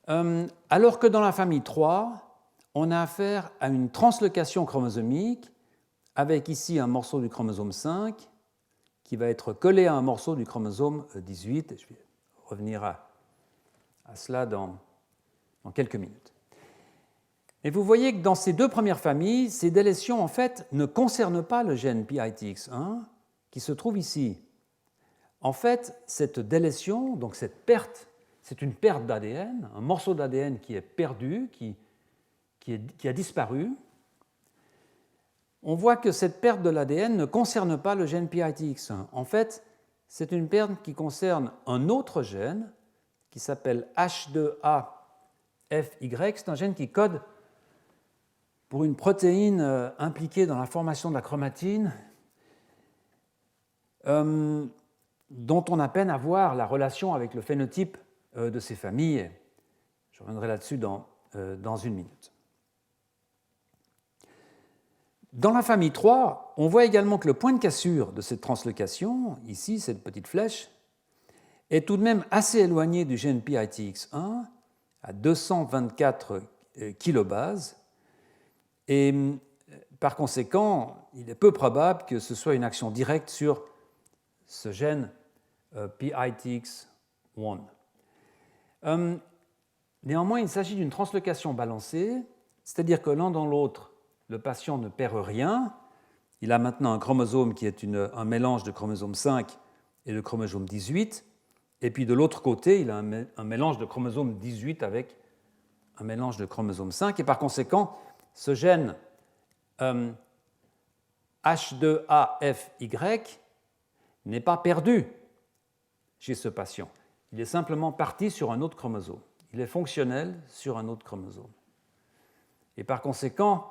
Alors que dans la famille 3, on a affaire à une translocation chromosomique avec ici un morceau du chromosome 5 qui va être collé à un morceau du chromosome 18. Je vais revenir à cela dans quelques minutes. Et vous voyez que dans ces deux premières familles, ces délétions en fait ne concernent pas le gène PITX1 qui se trouve ici. En fait, cette délétion, donc cette perte, c'est une perte d'ADN, un morceau d'ADN qui est perdu, qui a disparu. On voit que cette perte de l'ADN ne concerne pas le gène PITX1. En fait, c'est une perte qui concerne un autre gène qui s'appelle H2AFY. C'est un gène qui code pour une protéine impliquée dans la formation de la chromatine, dont on a peine à voir la relation avec le phénotype de ces familles. Je reviendrai là-dessus dans une minute. Dans la famille 3, on voit également que le point de cassure de cette translocation, ici, cette petite flèche, est tout de même assez éloigné du gène PITX1, à 224 kilobases, et par conséquent, il est peu probable que ce soit une action directe sur ce gène PITX1. Néanmoins, il s'agit d'une translocation balancée, c'est-à-dire que l'un dans l'autre, le patient ne perd rien. Il a maintenant un chromosome qui est un mélange de chromosome 5 et de chromosome 18, et puis de l'autre côté, il a un mélange de chromosome 18 avec un mélange de chromosome 5, et par conséquent, ce gène H2AFY n'est pas perdu chez ce patient. Il est simplement parti sur un autre chromosome. Il est fonctionnel sur un autre chromosome. Et par conséquent,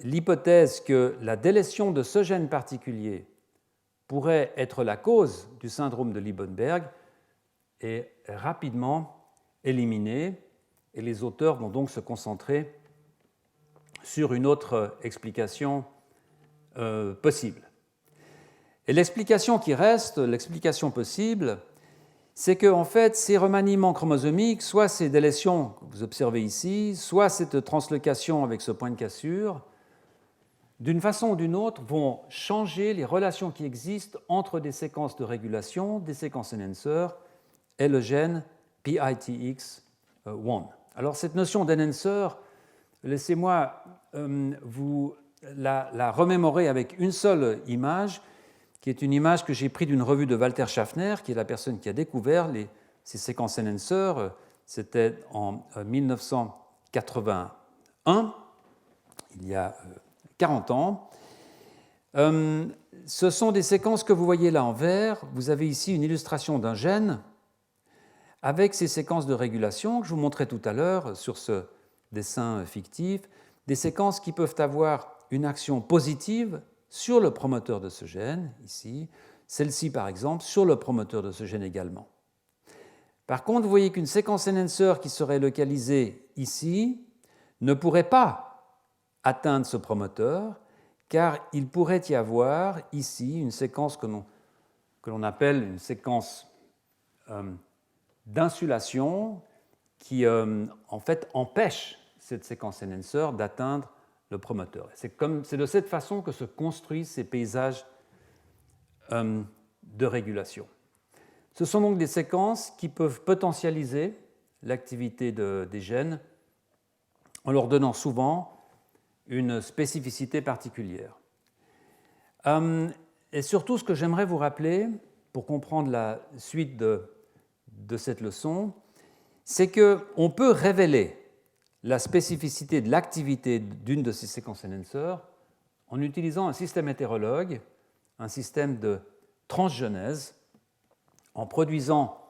l'hypothèse que la délétion de ce gène particulier pourrait être la cause du syndrome de Liebenberg est rapidement éliminée, et les auteurs vont donc se concentrer sur une autre explication possible. Et l'explication qui reste, l'explication possible, c'est que en fait, ces remaniements chromosomiques, soit ces délétions que vous observez ici, soit cette translocation avec ce point de cassure, d'une façon ou d'une autre, vont changer les relations qui existent entre des séquences de régulation, des séquences enhancer et le gène PITX1. Alors cette notion d'enhancer, laissez-moi vous la remémorer avec une seule image, qui est une image que j'ai prise d'une revue de Walter Schaffner, qui est la personne qui a découvert ces séquences enhancer. C'était en 1981, il y a 40 ans. Ce sont des séquences que vous voyez là en vert. Vous avez ici une illustration d'un gène avec ces séquences de régulation que je vous montrais tout à l'heure sur ce dessin fictif, des séquences qui peuvent avoir une action positive sur le promoteur de ce gène, ici, celle-ci par exemple, sur le promoteur de ce gène également. Par contre, vous voyez qu'une séquence enhancer qui serait localisée ici ne pourrait pas atteindre ce promoteur, car il pourrait y avoir ici une séquence que l'on appelle une séquence d'insulation qui en fait empêche cette séquence enhancer d'atteindre le promoteur. C'est de cette façon que se construisent ces paysages de régulation. Ce sont donc des séquences qui peuvent potentialiser l'activité des gènes en leur donnant souvent une spécificité particulière. Et surtout, ce que j'aimerais vous rappeler, pour comprendre la suite de cette leçon, c'est qu'on peut révéler la spécificité de l'activité d'une de ces séquences enhancer en utilisant un système hétérologue, un système de transgenèse, en produisant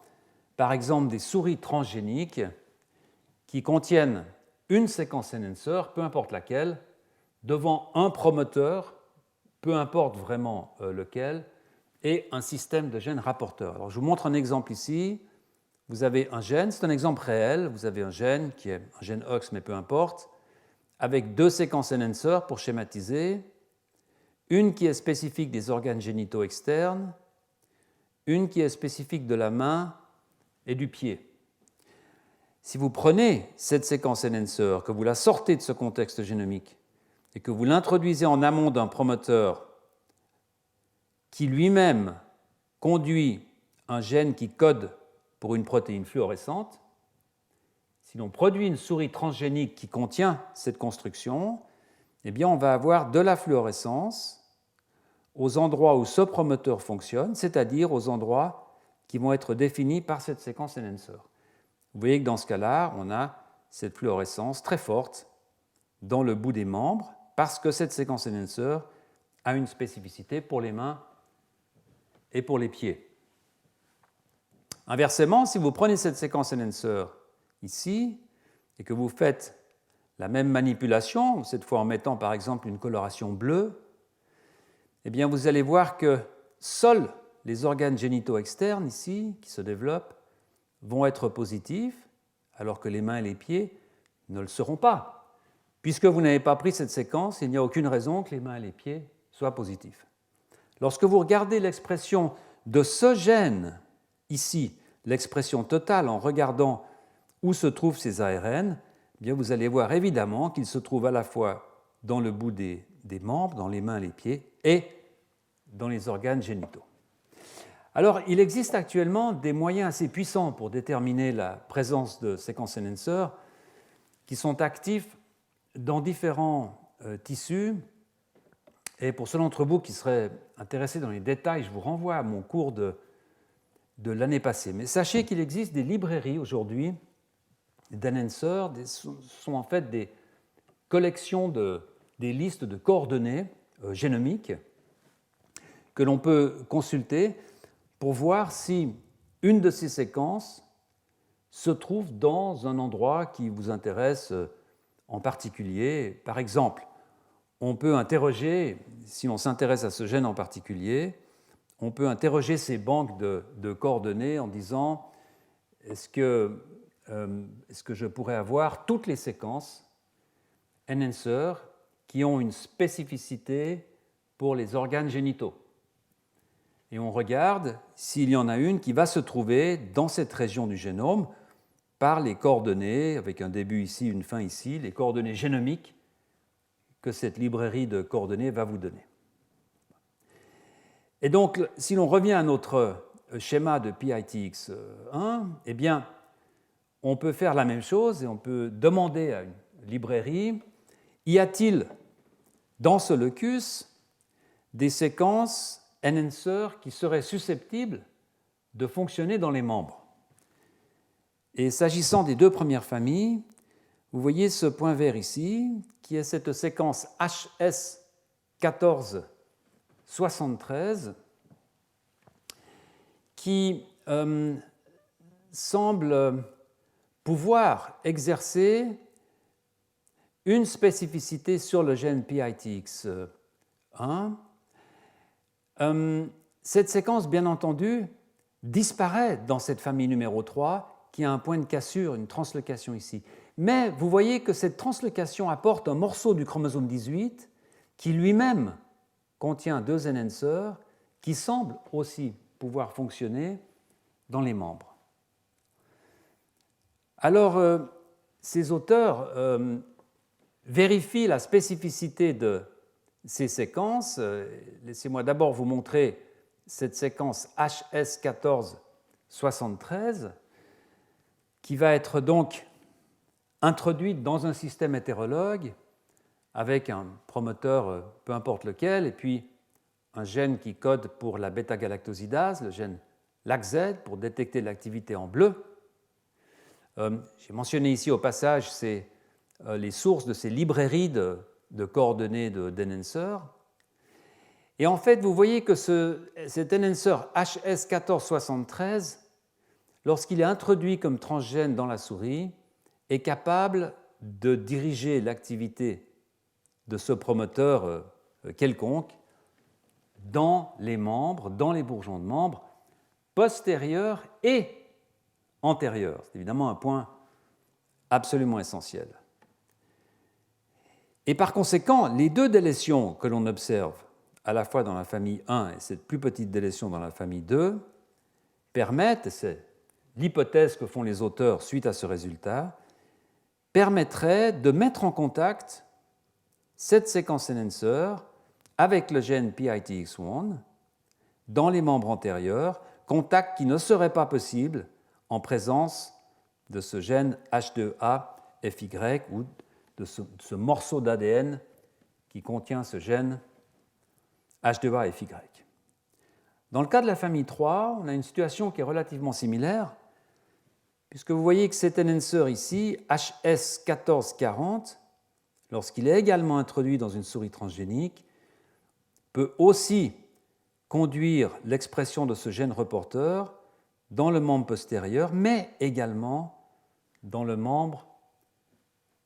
par exemple des souris transgéniques qui contiennent une séquence enhancer, peu importe laquelle, devant un promoteur, peu importe vraiment lequel, et un système de gènes rapporteurs. Alors, je vous montre un exemple ici. Vous avez un gène, c'est un exemple réel, vous avez un gène qui est un gène OX, mais peu importe, avec deux séquences enhancer pour schématiser, une qui est spécifique des organes génitaux externes, une qui est spécifique de la main et du pied. Si vous prenez cette séquence enhancer, que vous la sortez de ce contexte génomique et que vous l'introduisez en amont d'un promoteur qui lui-même conduit un gène qui code pour une protéine fluorescente, si l'on produit une souris transgénique qui contient cette construction, eh bien on va avoir de la fluorescence aux endroits où ce promoteur fonctionne, c'est-à-dire aux endroits qui vont être définis par cette séquence enhancer. Vous voyez que dans ce cas-là, on a cette fluorescence très forte dans le bout des membres, parce que cette séquence enhancer a une spécificité pour les mains et pour les pieds. Inversement, si vous prenez cette séquence enhancer ici et que vous faites la même manipulation, cette fois en mettant par exemple une coloration bleue, eh bien vous allez voir que seuls les organes génitaux externes ici, qui se développent, vont être positifs, alors que les mains et les pieds ne le seront pas. Puisque vous n'avez pas pris cette séquence, il n'y a aucune raison que les mains et les pieds soient positifs. Lorsque vous regardez l'expression de ce gène ici, l'expression totale en regardant où se trouvent ces ARN, eh bien vous allez voir évidemment qu'ils se trouvent à la fois dans le bout des membres, dans les mains et les pieds, et dans les organes génitaux. Alors, il existe actuellement des moyens assez puissants pour déterminer la présence de séquences enhancers qui sont actifs dans différents tissus. Et pour ceux d'entre vous qui seraient intéressés dans les détails, je vous renvoie à mon cours de l'année passée. Mais sachez qu'il existe des librairies aujourd'hui d'enhancers, ce sont en fait des collections des listes de coordonnées génomiques que l'on peut consulter pour voir si une de ces séquences se trouve dans un endroit qui vous intéresse en particulier. Par exemple, on peut interroger, si on s'intéresse à ce gène en particulier, on peut interroger ces banques de coordonnées en disant est-ce que je pourrais avoir toutes les séquences enhancer qui ont une spécificité pour les organes génitaux. Et on regarde s'il y en a une qui va se trouver dans cette région du génome par les coordonnées, avec un début ici, une fin ici, les coordonnées génomiques que cette librairie de coordonnées va vous donner. Et donc, si l'on revient à notre schéma de PITX1, eh bien, on peut faire la même chose et on peut demander à une librairie, y a-t-il dans ce locus des séquences enhancers qui seraient susceptibles de fonctionner dans les membres? Et s'agissant des deux premières familles, vous voyez ce point vert ici, qui est cette séquence HS1473, qui semble pouvoir exercer une spécificité sur le gène PITX1. Cette séquence, bien entendu, disparaît dans cette famille numéro 3, qui a un point de cassure, une translocation ici. Mais vous voyez que cette translocation apporte un morceau du chromosome 18 qui lui-même contient deux enhancers qui semblent aussi pouvoir fonctionner dans les membres. Alors, ces auteurs vérifient la spécificité de ces séquences. Laissez-moi d'abord vous montrer cette séquence HS1473 qui va être donc introduite dans un système hétérologue avec un promoteur, peu importe lequel, et puis un gène qui code pour la bêta-galactosidase, le gène LACZ, pour détecter l'activité en bleu. J'ai mentionné ici au passage les sources de ces librairies de coordonnées d'enhancers. Et en fait, vous voyez que cet enhancer HS1473, lorsqu'il est introduit comme transgène dans la souris, est capable de diriger l'activité de ce promoteur quelconque dans les membres, dans les bourgeons de membres, postérieurs et antérieurs. C'est évidemment un point absolument essentiel. Et par conséquent, les deux délétions que l'on observe, à la fois dans la famille 1 et cette plus petite délétion dans la famille 2, permettent, c'est l'hypothèse que font les auteurs suite à ce résultat, permettrait de mettre en contact cette séquence enhancer avec le gène PITX1 dans les membres antérieurs, contact qui ne serait pas possible en présence de ce gène H2A-FY ou de ce morceau d'ADN qui contient ce gène H2A-FY. Dans le cas de la famille 3, on a une situation qui est relativement similaire, puisque vous voyez que cet enhancer ici, HS1440, lorsqu'il est également introduit dans une souris transgénique, peut aussi conduire l'expression de ce gène reporter dans le membre postérieur, mais également dans le membre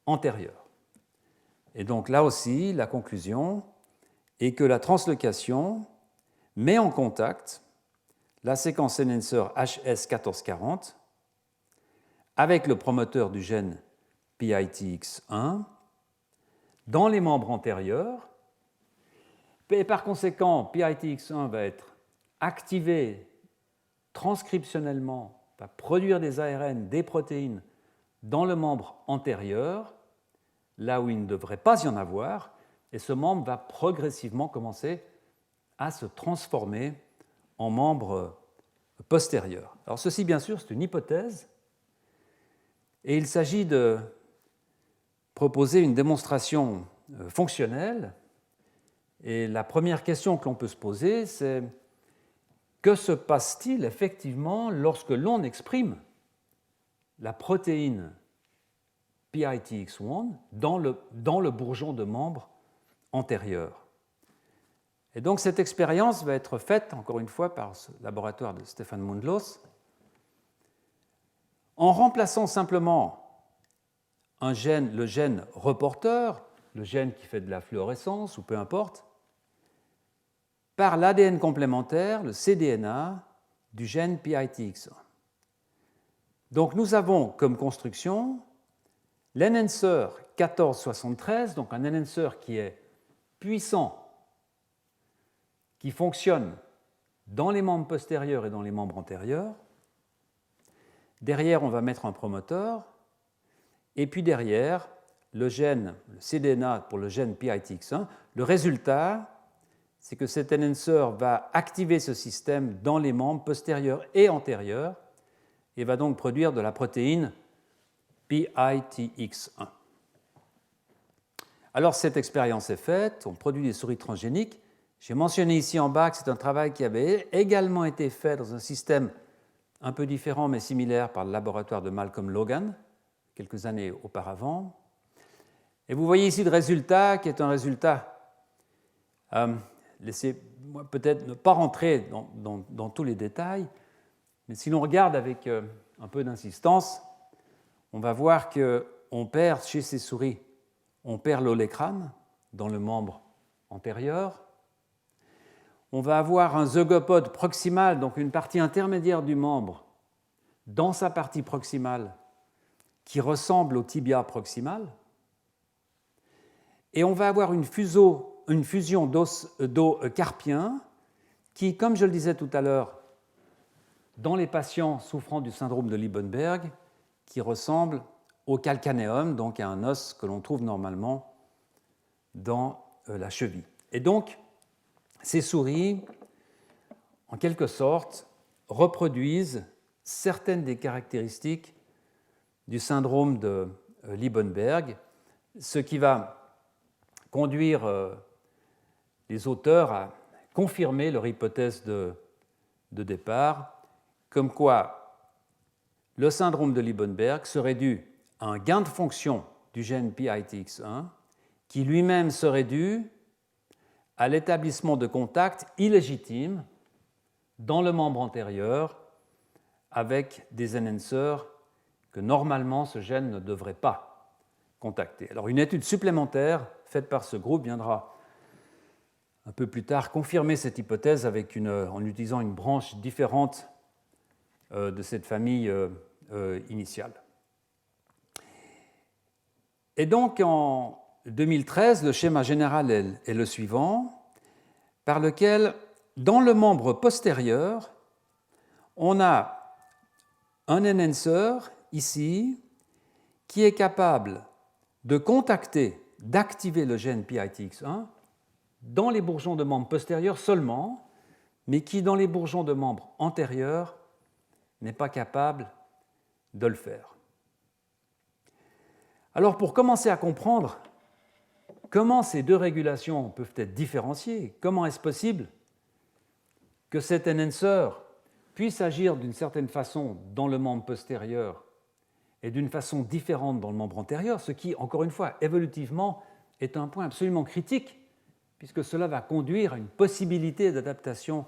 antérieur. Et donc là aussi, la conclusion est que la translocation met en contact la séquence enhancer HS1440 avec le promoteur du gène PITX1 dans les membres antérieurs, et par conséquent, PITX1 va être activé transcriptionnellement, va produire des ARN, des protéines dans le membre antérieur, là où il ne devrait pas y en avoir, et ce membre va progressivement commencer à se transformer en membre postérieurs. Alors ceci, bien sûr, c'est une hypothèse, et il s'agit de proposer une démonstration fonctionnelle. Et la première question que l'on peut se poser, c'est que se passe-t-il effectivement lorsque l'on exprime la protéine PITX1 dans le bourgeon de membre antérieur? Et donc cette expérience va être faite, encore une fois, par ce laboratoire de Stefan Mundlos, en remplaçant simplement le gène reporteur, le gène qui fait de la fluorescence, ou peu importe, par l'ADN complémentaire, le cDNA, du gène PITX1. Donc nous avons comme construction l'enhancer 1473, donc un enhancer qui est puissant, qui fonctionne dans les membres postérieurs et dans les membres antérieurs. Derrière, on va mettre un promoteur, et puis derrière, le cDNA pour le gène PITX1. Le résultat, c'est que cet enhancer va activer ce système dans les membres postérieurs et antérieurs et va donc produire de la protéine PITX1. Alors cette expérience est faite, on produit des souris transgéniques. J'ai mentionné ici en bas que c'est un travail qui avait également été fait dans un système un peu différent mais similaire par le laboratoire de Malcolm Logan, quelques années auparavant. Et vous voyez ici le résultat qui est un résultat... Laissez-moi peut-être ne pas rentrer dans tous les détails, mais si l'on regarde avec un peu d'insistance, on va voir qu'on perd chez ces souris, on perd l'olécrane dans le membre antérieur. On va avoir un zygopode proximal, donc une partie intermédiaire du membre, dans sa partie proximale, qui ressemble au tibia proximal. Et on va avoir une fusion d'os carpien qui, comme je le disais tout à l'heure, dans les patients souffrant du syndrome de Liebenberg, qui ressemble au calcanéum, donc à un os que l'on trouve normalement dans la cheville. Et donc, ces souris, en quelque sorte, reproduisent certaines des caractéristiques du syndrome de Liebenberg, ce qui va conduire les auteurs à confirmer leur hypothèse de départ, comme quoi le syndrome de Liebenberg serait dû à un gain de fonction du gène PITX1 qui lui-même serait dû à l'établissement de contacts illégitimes dans le membre antérieur avec des enhancers que normalement ce gène ne devrait pas contacter. Alors une étude supplémentaire faite par ce groupe viendra un peu plus tard confirmer cette hypothèse en utilisant une branche différente de cette famille initiale. Et donc en 2013, le schéma général est le suivant, par lequel, dans le membre postérieur, on a un enhancer, ici, qui est capable de contacter, d'activer le gène PITX1 dans les bourgeons de membres postérieurs seulement, mais qui, dans les bourgeons de membres antérieurs, n'est pas capable de le faire. Alors, pour commencer à comprendre comment ces deux régulations peuvent être différenciées, comment est-ce possible que cet enhancer puisse agir d'une certaine façon dans le membre postérieur et d'une façon différente dans le membre antérieur, ce qui, encore une fois, évolutivement, est un point absolument critique, puisque cela va conduire à une possibilité d'adaptation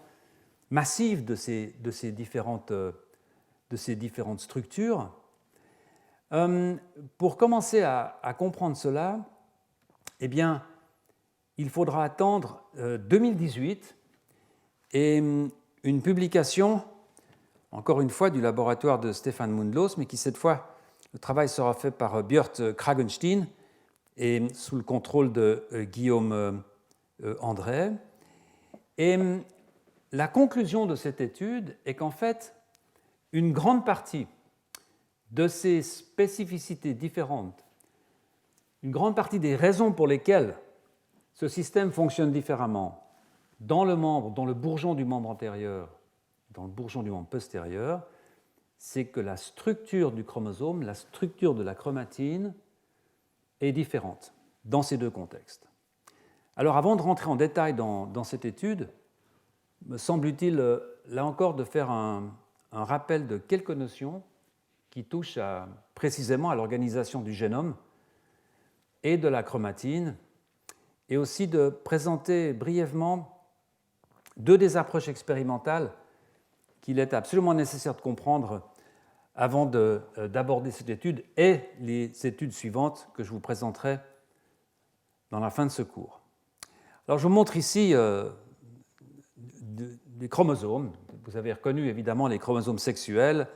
massive de ces différentes structures. Pour commencer à comprendre cela, eh bien, il faudra attendre 2018 et une publication, encore une fois, du laboratoire de Stefan Mundlos, mais qui cette fois, le travail sera fait par Björt Kragenstein et sous le contrôle de Guillaume André. Et la conclusion de cette étude est qu'en fait, une grande partie de ces spécificités différentes, une grande partie des raisons pour lesquelles ce système fonctionne différemment dans le bourgeon du membre antérieur, dans le bourgeon du membre postérieur, c'est que la structure du chromosome, la structure de la chromatine est différente dans ces deux contextes. Alors avant de rentrer en détail dans cette étude, me semble utile, là encore, de faire un rappel de quelques notions qui touchent précisément à l'organisation du génome et de la chromatine, et aussi de présenter brièvement deux des approches expérimentales qu'il est absolument nécessaire de comprendre avant d'aborder cette étude et les études suivantes que je vous présenterai dans la fin de ce cours. Alors je vous montre ici des chromosomes. Vous avez reconnu évidemment les chromosomes sexuels,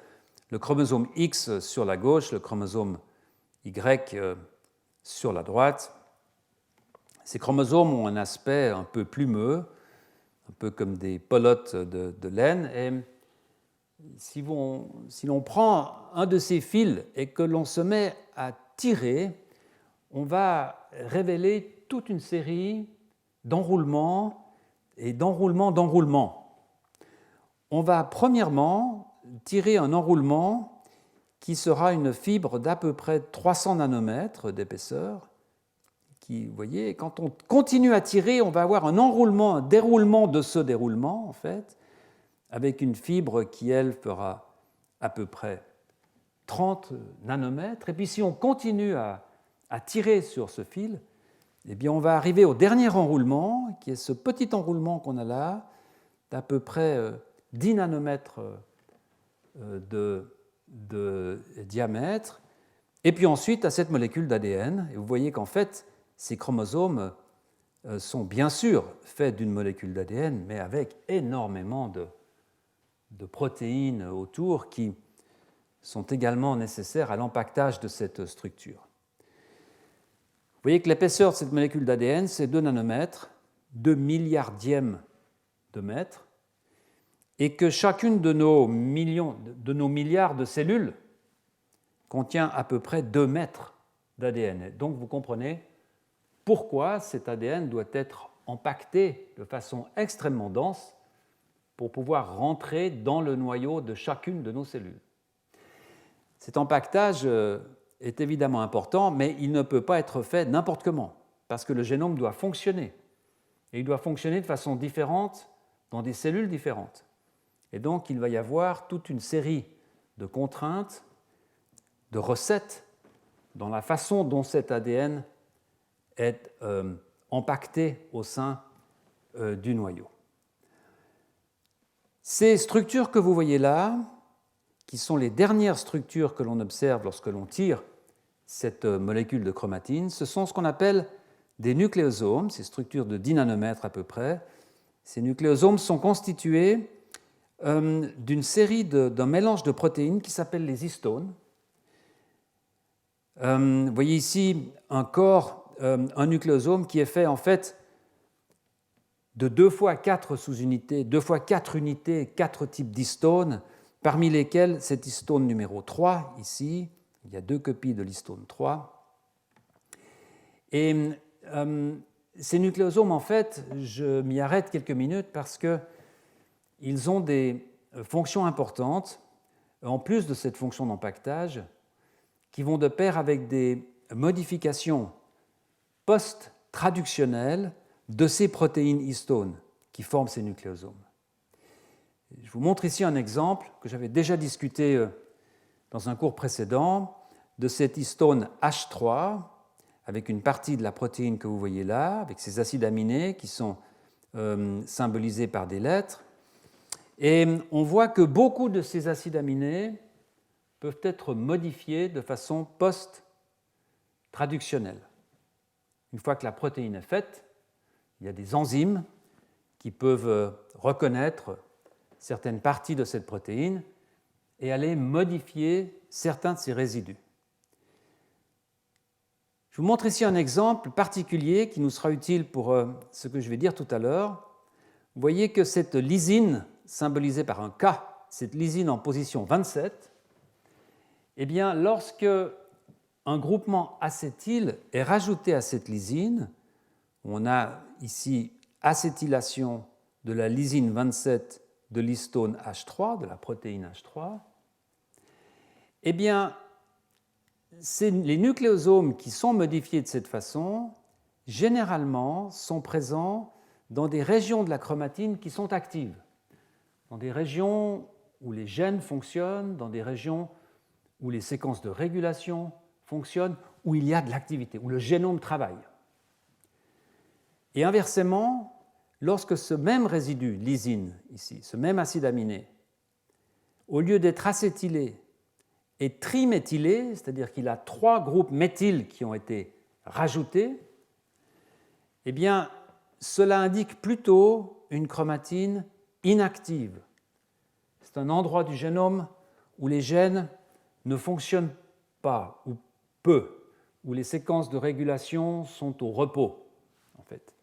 le chromosome X sur la gauche, le chromosome Y sur la droite. Ces chromosomes ont un aspect un peu plumeux, un peu comme des pelotes de laine. Et si l'on prend un de ces fils et que l'on se met à tirer, on va révéler toute une série d'enroulements et d'enroulements. On va premièrement tirer un enroulement qui sera une fibre d'à peu près 300 nanomètres d'épaisseur. Vous voyez, quand on continue à tirer, on va avoir un enroulement, un déroulement de ce déroulement, en fait, avec une fibre qui, elle, fera à peu près 30 nanomètres. Et puis si on continue à tirer sur ce fil, eh bien, on va arriver au dernier enroulement, qui est ce petit enroulement qu'on a là, d'à peu près 10 nanomètres de diamètre, et puis ensuite à cette molécule d'ADN. Et vous voyez qu'en fait, ces chromosomes sont bien sûr faits d'une molécule d'ADN, mais avec énormément de protéines autour qui sont également nécessaires à l'empaquetage de cette structure. Vous voyez que l'épaisseur de cette molécule d'ADN, c'est 2 nanomètres, 2 milliardièmes de mètre, et que chacune de nos milliards de cellules contient à peu près 2 mètres d'ADN. Donc vous comprenez pourquoi cet ADN doit être empaqueté de façon extrêmement dense pour pouvoir rentrer dans le noyau de chacune de nos cellules. Cet empaquetage est évidemment important, mais il ne peut pas être fait n'importe comment, parce que le génome doit fonctionner. Et il doit fonctionner de façon différente dans des cellules différentes. Et donc, il va y avoir toute une série de contraintes, de recettes dans la façon dont cet ADN est empaqueté au sein du noyau. Ces structures que vous voyez là, qui sont les dernières structures que l'on observe lorsque l'on tire cette molécule de chromatine, ce sont ce qu'on appelle des nucléosomes, ces structures de 10 nanomètres à peu près. Ces nucléosomes sont constitués d'un mélange de protéines qui s'appelle les histones. Vous voyez ici un corps, un nucléosome qui est fait en fait de 2 fois 4 sous-unités, 2 fois 4 unités, 4 types d'histones, parmi lesquels cette histone numéro 3, ici, il y a 2 copies de l'histone 3. Et ces nucléosomes, en fait, je m'y arrête quelques minutes parce qu'ils ont des fonctions importantes, en plus de cette fonction d'empaquetage, qui vont de pair avec des modifications post-traductionnelles de ces protéines histones qui forment ces nucléosomes. Je vous montre ici un exemple que j'avais déjà discuté dans un cours précédent de cette histone H3 avec une partie de la protéine que vous voyez là, avec ces acides aminés qui sont symbolisés par des lettres. Et on voit que beaucoup de ces acides aminés peuvent être modifiés de façon post-traductionnelle. Une fois que la protéine est faite, il y a des enzymes qui peuvent reconnaître certaines parties de cette protéine et aller modifier certains de ces résidus. Je vous montre ici un exemple particulier qui nous sera utile pour ce que je vais dire tout à l'heure. Vous voyez que cette lysine, symbolisée par un K, cette lysine en position 27, eh bien, lorsque un groupement acétyl est rajouté à cette lysine, on a ici acétylation de la lysine 27 de l'histone H3, de la protéine H3, eh bien, les nucléosomes qui sont modifiés de cette façon, généralement, sont présents dans des régions de la chromatine qui sont actives, dans des régions où les gènes fonctionnent, dans des régions où les séquences de régulation fonctionnent, où il y a de l'activité, où le génome travaille. Et inversement, lorsque ce même résidu, lysine, ici, ce même acide aminé, au lieu d'être acétylé, est triméthylé, c'est-à-dire qu'il a 3 groupes méthyl qui ont été rajoutés, eh bien, cela indique plutôt une chromatine inactive. C'est un endroit du génome où les gènes ne fonctionnent pas, ou peu, où les séquences de régulation sont au repos, en fait.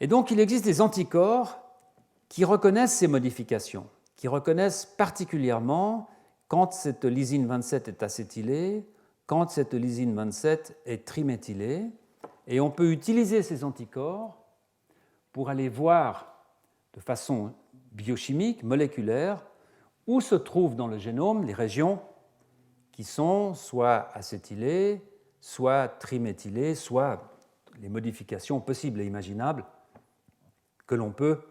Et donc, il existe des anticorps qui reconnaissent ces modifications, qui reconnaissent particulièrement quand cette lysine 27 est acétylée, quand cette lysine 27 est triméthylée, et on peut utiliser ces anticorps pour aller voir de façon biochimique, moléculaire, où se trouvent dans le génome les régions qui sont soit acétylées, soit triméthylées, soit les modifications possibles et imaginables que l'on peut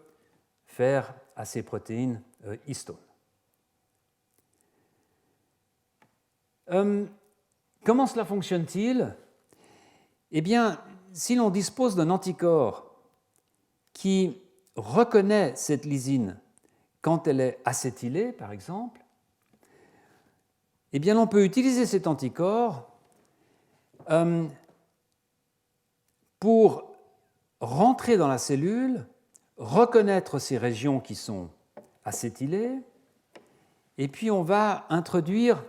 faire à ces protéines histones. Comment cela fonctionne-t-il? Eh bien, si l'on dispose d'un anticorps qui reconnaît cette lysine quand elle est acétylée, par exemple, eh bien, l'on peut utiliser cet anticorps pour rentrer dans la cellule, reconnaître ces régions qui sont acétylées, et puis on va introduire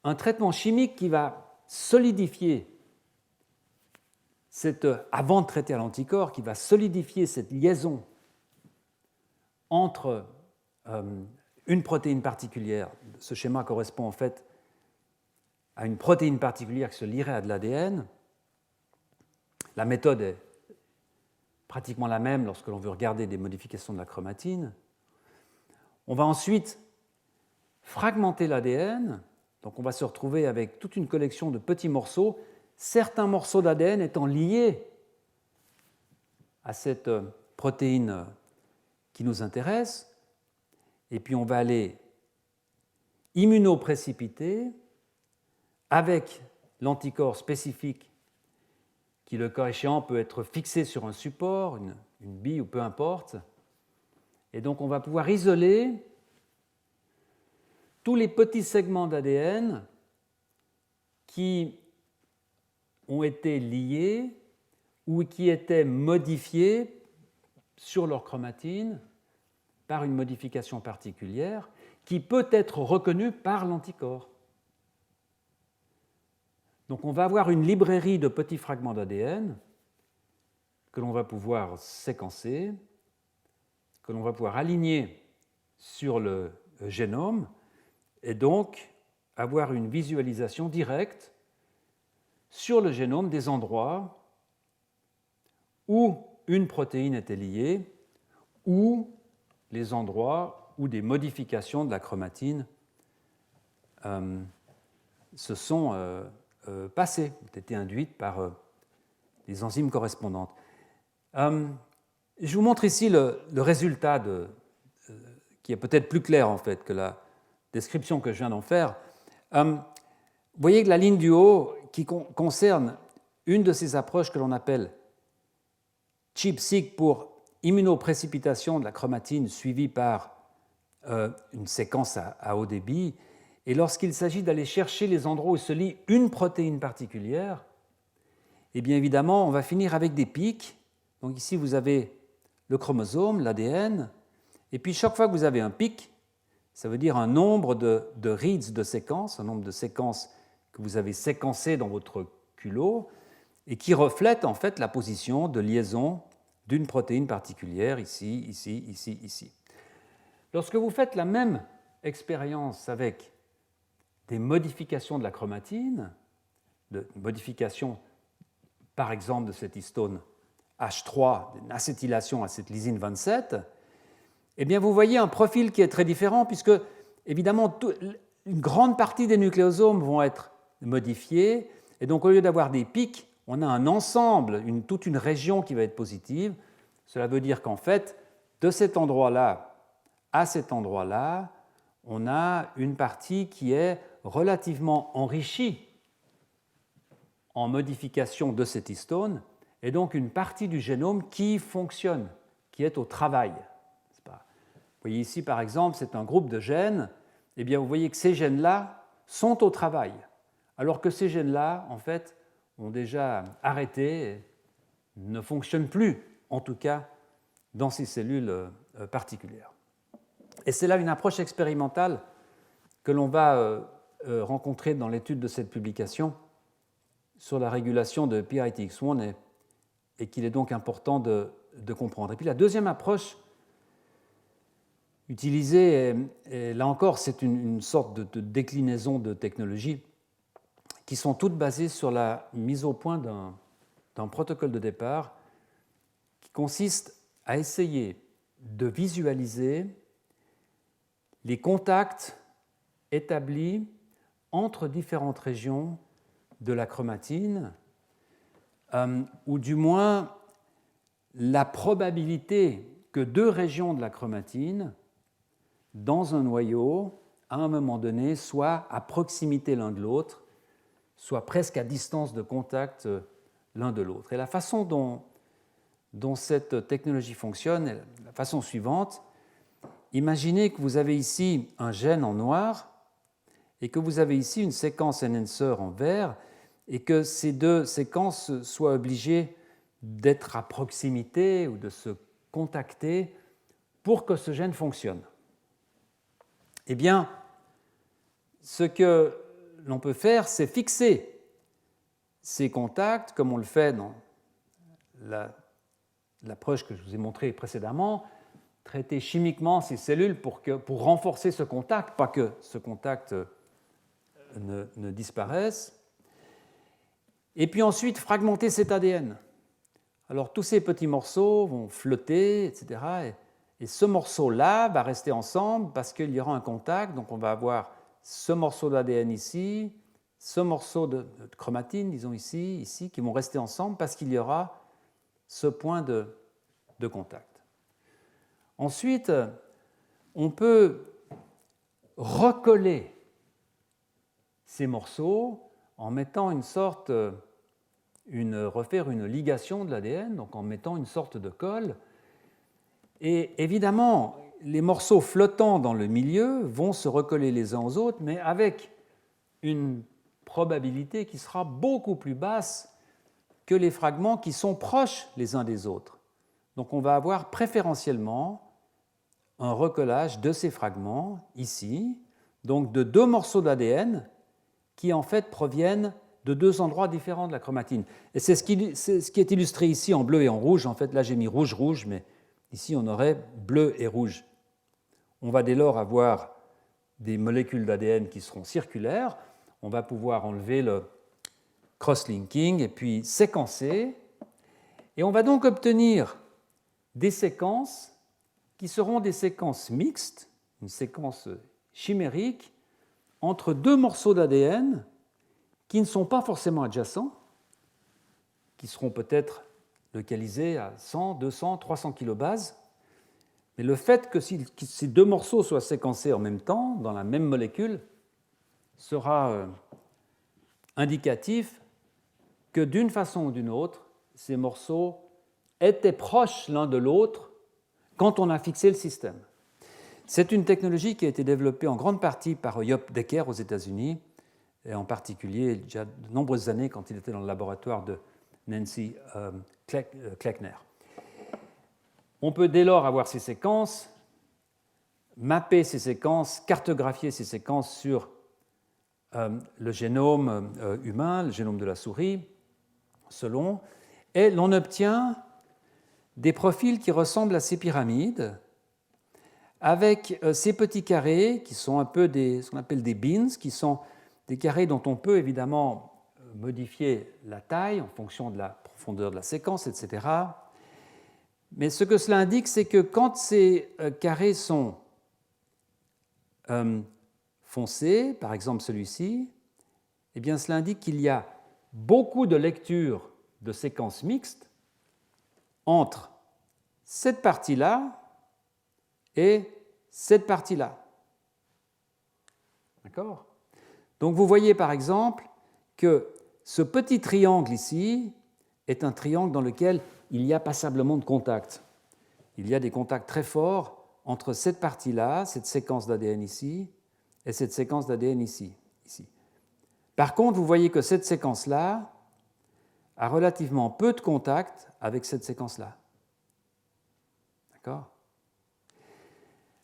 un traitement chimique qui va solidifier avant de traiter à l'anticorps, qui va solidifier cette liaison entre une protéine particulière. Ce schéma correspond en fait à une protéine particulière qui se lierait à de l'ADN. La méthode est pratiquement la même lorsque l'on veut regarder des modifications de la chromatine. On va ensuite fragmenter l'ADN, donc on va se retrouver avec toute une collection de petits morceaux, certains morceaux d'ADN étant liés à cette protéine qui nous intéresse, et puis on va aller immunoprécipiter avec l'anticorps spécifique qui, le cas échéant, peut être fixé sur un support, une bille ou peu importe. Et donc on va pouvoir isoler tous les petits segments d'ADN qui ont été liés ou qui étaient modifiés sur leur chromatine par une modification particulière qui peut être reconnue par l'anticorps. Donc on va avoir une librairie de petits fragments d'ADN que l'on va pouvoir séquencer, que l'on va pouvoir aligner sur le génome et donc avoir une visualisation directe sur le génome des endroits où une protéine était liée ou les endroits où des modifications de la chromatine se sont passées, ont été induites par les enzymes correspondantes. Je vous montre ici le résultat qui est peut-être plus clair en fait que la description que je viens d'en faire. Vous voyez que la ligne du haut qui concerne une de ces approches que l'on appelle ChIP-seq pour immunoprécipitation de la chromatine suivie par une séquence à haut débit. Et lorsqu'il s'agit d'aller chercher les endroits où se lie une protéine particulière, eh bien évidemment, on va finir avec des pics. Donc ici, vous avez le chromosome, l'ADN, et puis chaque fois que vous avez un pic, ça veut dire un nombre de reads de séquences, un nombre de séquences que vous avez séquencées dans votre culot, et qui reflète en fait la position de liaison d'une protéine particulière, ici, ici, ici, ici. Lorsque vous faites la même expérience avec des modifications de la chromatine, de modifications par exemple de cette histone H3, d'une acétylation à cette lysine 27, eh bien vous voyez un profil qui est très différent, puisque évidemment une grande partie des nucléosomes vont être modifiés, et donc au lieu d'avoir des pics, on a un ensemble, toute une région qui va être positive. Cela veut dire qu'en fait, de cet endroit-là à cet endroit-là, on a une partie qui est relativement enrichie en modification de cet histone, et donc une partie du génome qui fonctionne, qui est au travail. Vous voyez ici, par exemple, c'est un groupe de gènes. Eh bien, vous voyez que ces gènes-là sont au travail, alors que ces gènes-là, en fait, ont déjà arrêté, et ne fonctionnent plus, en tout cas, dans ces cellules particulières. Et c'est là une approche expérimentale que l'on va rencontrer dans l'étude de cette publication sur la régulation de PITX1 et qu'il est donc important de comprendre. Et puis la deuxième approche utilisée, et là encore c'est une sorte de déclinaison de technologies qui sont toutes basées sur la mise au point d'un protocole de départ qui consiste à essayer de visualiser les contacts établis entre différentes régions de la chromatine, ou du moins la probabilité que deux régions de la chromatine, dans un noyau, à un moment donné, soient à proximité l'un de l'autre, soient presque à distance de contact l'un de l'autre. Et la façon dont cette technologie fonctionne est la façon suivante. Imaginez que vous avez ici un gène en noir et que vous avez ici une séquence enhancer en vert et que ces deux séquences soient obligées d'être à proximité ou de se contacter pour que ce gène fonctionne. Eh bien, ce que l'on peut faire, c'est fixer ces contacts, comme on le fait dans l'approche que je vous ai montrée précédemment, traiter chimiquement ces cellules pour renforcer ce contact, pas que ce contact ne disparaisse, et puis ensuite fragmenter cet ADN. Alors tous ces petits morceaux vont flotter, etc. Et ce morceau-là va rester ensemble parce qu'il y aura un contact, donc on va avoir ce morceau d'ADN ici, ce morceau de chromatine, disons ici, qui vont rester ensemble parce qu'il y aura ce point de contact. Ensuite, on peut recoller ces morceaux en mettant refaire une ligation de l'ADN, donc en mettant une sorte de colle. Et évidemment, les morceaux flottants dans le milieu vont se recoller les uns aux autres, mais avec une probabilité qui sera beaucoup plus basse que les fragments qui sont proches les uns des autres. Donc on va avoir préférentiellement un recollage de ces fragments ici, donc de deux morceaux d'ADN qui en fait proviennent de deux endroits différents de la chromatine. Et c'est ce qui est illustré ici en bleu et en rouge. En fait, là j'ai mis rouge-rouge, mais ici on aurait bleu et rouge. On va dès lors avoir des molécules d'ADN qui seront circulaires. On va pouvoir enlever le cross-linking et puis séquencer. Et on va donc obtenir des séquences qui seront des séquences mixtes, une séquence chimérique, entre deux morceaux d'ADN qui ne sont pas forcément adjacents, qui seront peut-être localisés à 100, 200, 300 kilobases. Mais le fait que ces deux morceaux soient séquencés en même temps, dans la même molécule, sera indicatif que d'une façon ou d'une autre, ces morceaux étaient proches l'un de l'autre quand on a fixé le système. C'est une technologie qui a été développée en grande partie par Job Decker aux États-Unis, et en particulier il y a de nombreuses années quand il était dans le laboratoire de Nancy Kleckner. On peut dès lors avoir ces séquences, mapper ces séquences, cartographier ces séquences sur le génome humain, le génome de la souris, selon, et l'on obtient des profils qui ressemblent à ces pyramides, avec ces petits carrés qui sont un peu ce qu'on appelle des bins, qui sont des carrés dont on peut évidemment modifier la taille en fonction de la profondeur de la séquence, etc. Mais ce que cela indique, c'est que quand ces carrés sont foncés, par exemple celui-ci, eh bien cela indique qu'il y a beaucoup de lectures de séquences mixtes entre cette partie-là et cette partie-là. D'accord ? Donc vous voyez par exemple que ce petit triangle ici est un triangle dans lequel il y a passablement de contacts. Il y a des contacts très forts entre cette partie-là, cette séquence d'ADN ici, et cette séquence d'ADN ici. Par contre, vous voyez que cette séquence-là a relativement peu de contacts avec cette séquence-là. D'accord ?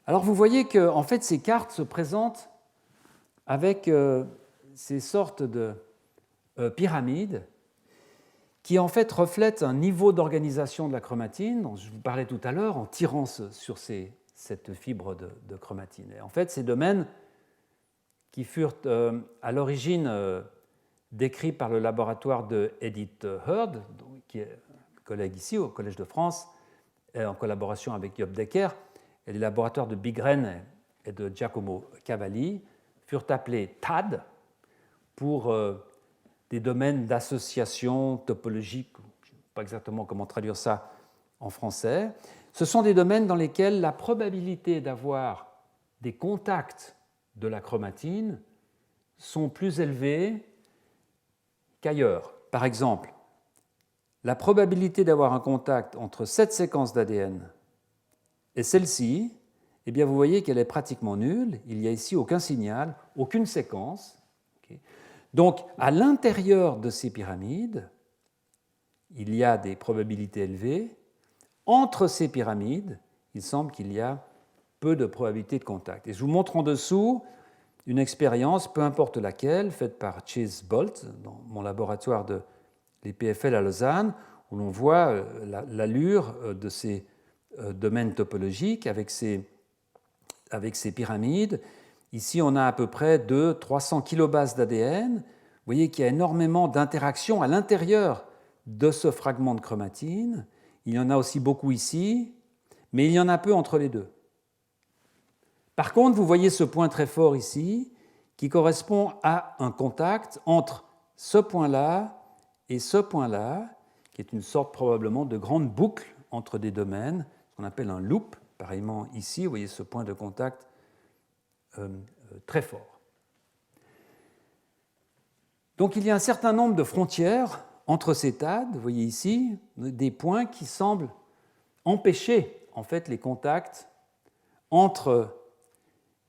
Alors vous voyez que en fait, ces cartes se présentent avec ces sortes de pyramides qui en fait reflètent un niveau d'organisation de la chromatine dont je vous parlais tout à l'heure en tirant sur cette fibre de chromatine. Et en fait, ces domaines qui furent à l'origine décrits par le laboratoire de Edith Hurd, qui est collègue ici au Collège de France, en collaboration avec Job Decker, et les laboratoires de Bigren et de Giacomo Cavalli, furent appelés TAD pour des domaines d'association topologique, je ne sais pas exactement comment traduire ça en français. Ce sont des domaines dans lesquels la probabilité d'avoir des contacts de la chromatine sont plus élevées qu'ailleurs. Par exemple, la probabilité d'avoir un contact entre cette séquence d'ADN et celle-ci, eh bien vous voyez qu'elle est pratiquement nulle. Il n'y a ici aucun signal, aucune séquence. Okay. Donc, à l'intérieur de ces pyramides, il y a des probabilités élevées. Entre ces pyramides, il semble qu'il y a peu de probabilités de contact. Et je vous montre en dessous une expérience, peu importe laquelle, faite par Chase Bolt dans mon laboratoire de l'EPFL à Lausanne, où l'on voit l'allure de ces domaines topologiques avec ces pyramides. Ici, on a à peu près 200-300 kilobases d'ADN. Vous voyez qu'il y a énormément d'interactions à l'intérieur de ce fragment de chromatine. Il y en a aussi beaucoup ici, mais il y en a peu entre les deux. Par contre, vous voyez ce point très fort ici, qui correspond à un contact entre ce point-là et ce point-là, qui est une sorte probablement de grande boucle entre des domaines, ce qu'on appelle un loop. Pareillement ici, vous voyez ce point de contact très fort. Donc il y a un certain nombre de frontières entre ces TAD, vous voyez ici, des points qui semblent empêcher en fait les contacts entre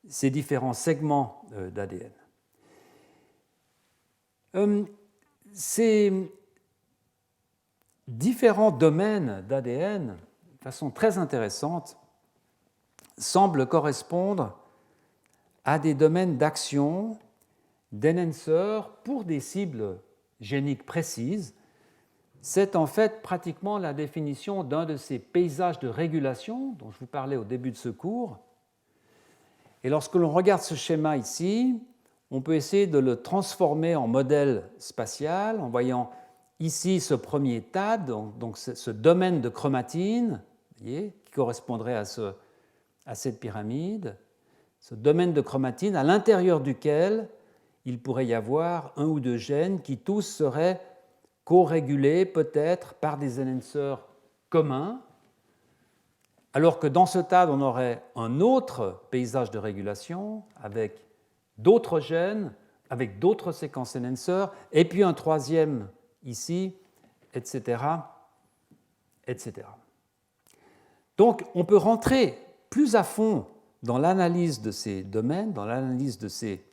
ces différents segments d'ADN. Ces différents domaines d'ADN, de façon très intéressante, semblent correspondre à des domaines d'action d'enhancers pour des cibles géniques précises. C'est en fait pratiquement la définition d'un de ces paysages de régulation dont je vous parlais au début de ce cours. Et lorsque l'on regarde ce schéma ici, on peut essayer de le transformer en modèle spatial en voyant ici ce premier TAD, donc ce domaine de chromatine, vous voyez, qui correspondrait à cette pyramide, ce domaine de chromatine à l'intérieur duquel il pourrait y avoir un ou deux gènes qui tous seraient co-régulés peut-être par des enhancers communs, alors que dans ce TAD, on aurait un autre paysage de régulation avec d'autres gènes, avec d'autres séquences enhancers, et puis un troisième ici, etc., etc. Donc, on peut rentrer plus à fond dans l'analyse de ces domaines, dans l'analyse de ces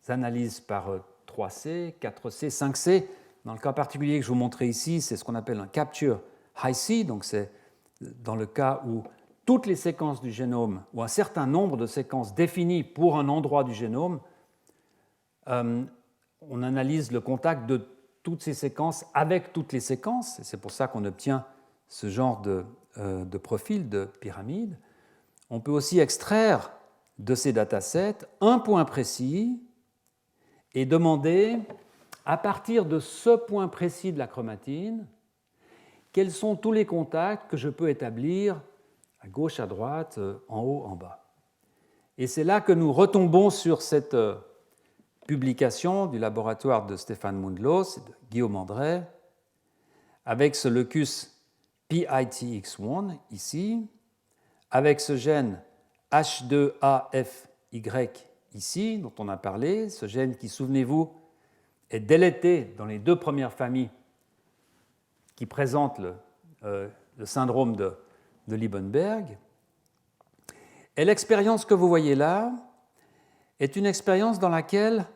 analyses par 3C, 4C, 5C. Dans le cas particulier que je vous montrais ici, c'est ce qu'on appelle un capture high-C, donc c'est dans le cas où toutes les séquences du génome, ou un certain nombre de séquences définies pour un endroit du génome, on analyse le contact de toutes ces séquences avec toutes les séquences, et c'est pour ça qu'on obtient ce genre de profil de pyramide. On peut aussi extraire de ces datasets un point précis et demander, à partir de ce point précis de la chromatine, quels sont tous les contacts que je peux établir à gauche, à droite, en haut, en bas. Et c'est là que nous retombons sur cette publication du laboratoire de Stéphane Mundlos et de Guillaume André, avec ce locus PITX1 ici, avec ce gène H2AFY ici, dont on a parlé, ce gène qui, souvenez-vous, est délété dans les deux premières familles qui présentent le syndrome de Liebenberg. Et l'expérience que vous voyez là est une expérience dans laquelle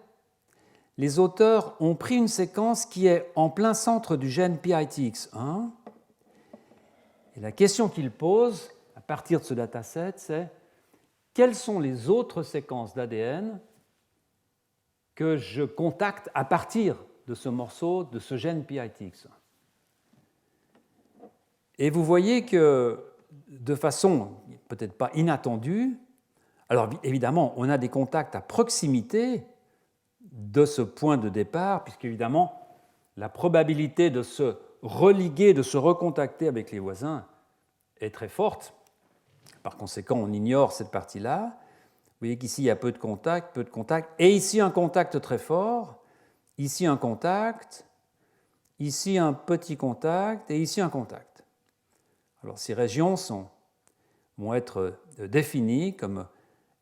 les auteurs ont pris une séquence qui est en plein centre du gène PITX1. Et la question qu'ils posent, à partir de ce dataset, c'est quelles sont les autres séquences d'ADN que je contacte à partir de ce morceau, de ce gène PITX1. Et vous voyez que, de façon peut-être pas inattendue, alors évidemment, on a des contacts à proximité de ce point de départ, puisqu'évidemment, la probabilité de se religuer, de se recontacter avec les voisins est très forte. Par conséquent, on ignore cette partie-là. Vous voyez qu'ici, il y a peu de contacts, et ici un contact très fort, ici un contact, ici un petit contact, et ici un contact. Alors, ces régions vont être définies comme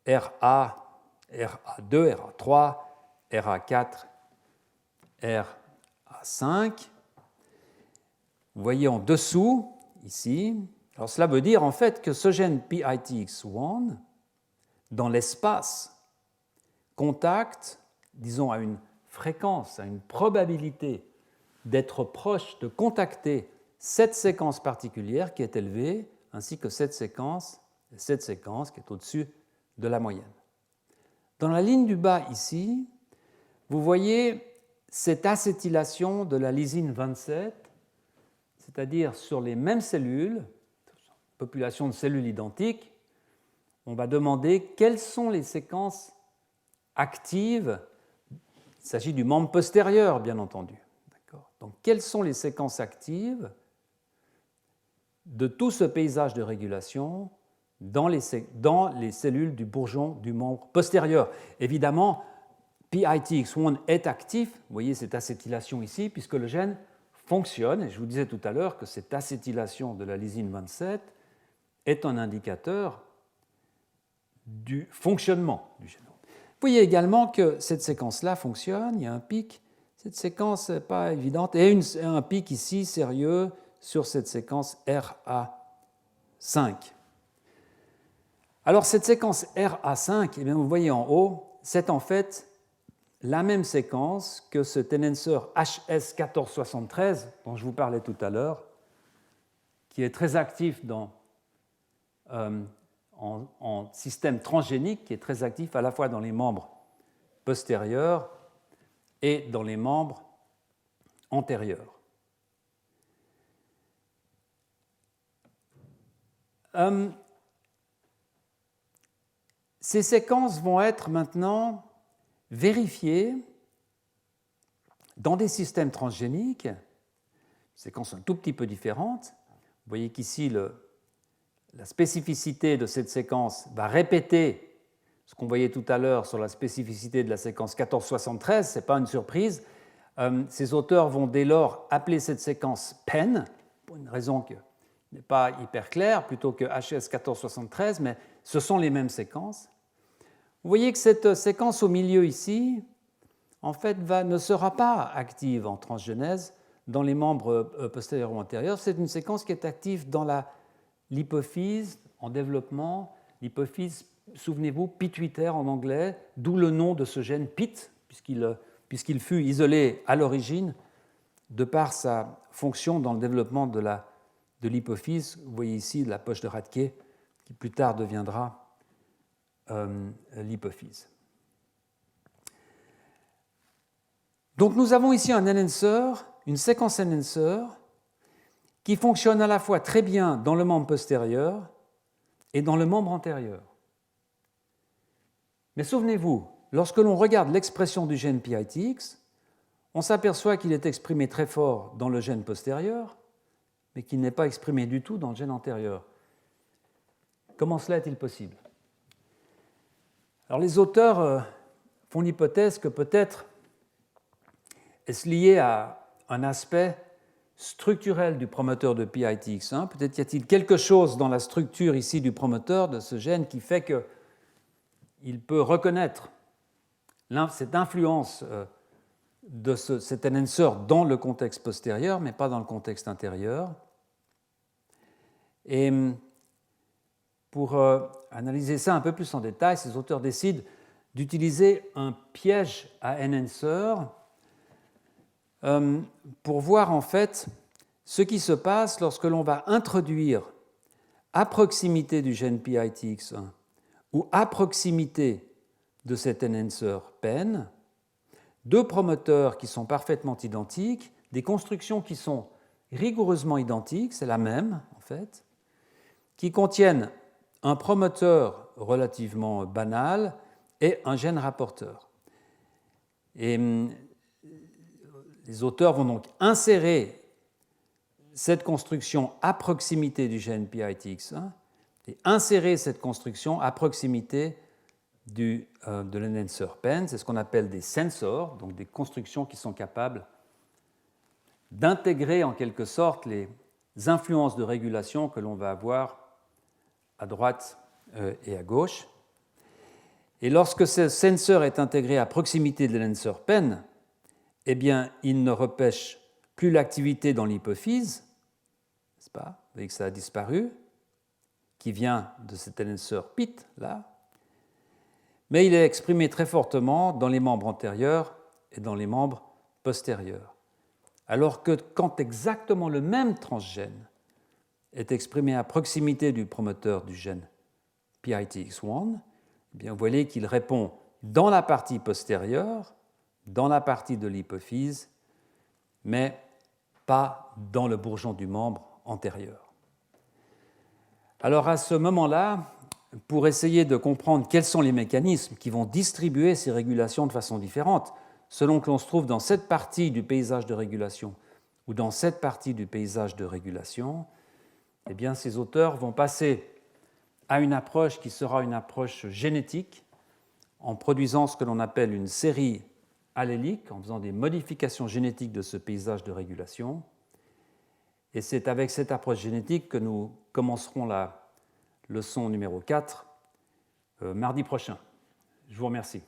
RA, RA2, RA3, RA4, RA5. Vous voyez en dessous, ici, alors cela veut dire en fait que ce gène PITX1, dans l'espace, contacte, disons, à une fréquence, à une probabilité d'être proche, de contacter cette séquence particulière qui est élevée, ainsi que cette séquence qui est au-dessus de la moyenne. Dans la ligne du bas ici, vous voyez cette acétylation de la lysine 27, c'est-à-dire sur les mêmes cellules, population de cellules identiques, on va demander quelles sont les séquences actives. Il s'agit du membre postérieur, bien entendu. D'accord. Donc, quelles sont les séquences actives de tout ce paysage de régulation dans les cellules du bourgeon du membre postérieur? Évidemment, PITX1 est actif, vous voyez cette acétylation ici, puisque le gène fonctionne, et je vous disais tout à l'heure que cette acétylation de la lysine 27 est un indicateur du fonctionnement du génome. Vous voyez également que cette séquence-là fonctionne, il y a un pic, cette séquence n'est pas évidente, et un pic ici sérieux sur cette séquence RA5. Alors cette séquence RA5, eh bien, vous voyez en haut, c'est en fait la même séquence que ce tenseur HS1473 dont je vous parlais tout à l'heure, qui est très actif en système transgénique, qui est très actif à la fois dans les membres postérieurs et dans les membres antérieurs. Ces séquences vont être maintenant vérifiées dans des systèmes transgéniques, séquences un tout petit peu différentes. Vous voyez qu'ici, la spécificité de cette séquence va répéter ce qu'on voyait tout à l'heure sur la spécificité de la séquence 1473, ce n'est pas une surprise. Ces auteurs vont dès lors appeler cette séquence PEN, pour une raison qui n'est pas hyper claire, plutôt que HS1473, mais ce sont les mêmes séquences. Vous voyez que cette séquence au milieu ici, en fait, ne sera pas active en transgenèse dans les membres postérieurs ou antérieurs. C'est une séquence qui est active dans l'hypophyse en développement, l'hypophyse, souvenez-vous, pituitaire en anglais, d'où le nom de ce gène PIT, puisqu'il fut isolé à l'origine de par sa fonction dans le développement de l'hypophyse. Vous voyez ici la poche de Rathke, qui plus tard deviendra l'hypophyse. Donc nous avons ici un enhancer, une séquence enhancer, qui fonctionne à la fois très bien dans le membre postérieur et dans le membre antérieur. Mais souvenez-vous, lorsque l'on regarde l'expression du gène PITX, on s'aperçoit qu'il est exprimé très fort dans le gène postérieur mais qui n'est pas exprimé du tout dans le gène antérieur. Comment cela est-il possible? Alors les auteurs font l'hypothèse que peut-être est-ce lié à un aspect structurel du promoteur de PITX1. Peut-être y a-t-il quelque chose dans la structure ici du promoteur de ce gène qui fait qu'il peut reconnaître cette influence de cet enhancer dans le contexte postérieur, mais pas dans le contexte intérieur. Et pour analyser ça un peu plus en détail, ces auteurs décident d'utiliser un piège à enhancer pour voir en fait ce qui se passe lorsque l'on va introduire à proximité du gène PITX1 ou à proximité de cet enhancer PEN deux promoteurs qui sont parfaitement identiques, des constructions qui sont rigoureusement identiques, c'est la même en fait, qui contiennent un promoteur relativement banal et un gène rapporteur. Et les auteurs vont donc insérer cette construction à proximité du gène PITX1 et insérer cette construction à proximité de l'enhancer PEN. C'est ce qu'on appelle des sensors, donc des constructions qui sont capables d'intégrer en quelque sorte les influences de régulation que l'on va avoir à droite et à gauche. Et lorsque ce sensor est intégré à proximité de l'enhancer PEN, eh bien, il ne repêche plus l'activité dans l'hypophyse, n'est-ce pas? Vous voyez que ça a disparu, qui vient de cet enhancer PIT, là, mais il est exprimé très fortement dans les membres antérieurs et dans les membres postérieurs. Alors que quand exactement le même transgène est exprimé à proximité du promoteur du gène PITX1, eh bien vous voyez qu'il répond dans la partie postérieure, dans la partie de l'hypophyse, mais pas dans le bourgeon du membre antérieur. Alors à ce moment-là, pour essayer de comprendre quels sont les mécanismes qui vont distribuer ces régulations de façon différente, selon que l'on se trouve dans cette partie du paysage de régulation ou dans cette partie du paysage de régulation, eh bien, ces auteurs vont passer à une approche qui sera une approche génétique, en produisant ce que l'on appelle une série allélique, en faisant des modifications génétiques de ce paysage de régulation. Et c'est avec cette approche génétique que nous commencerons la leçon numéro 4 mardi prochain. Je vous remercie.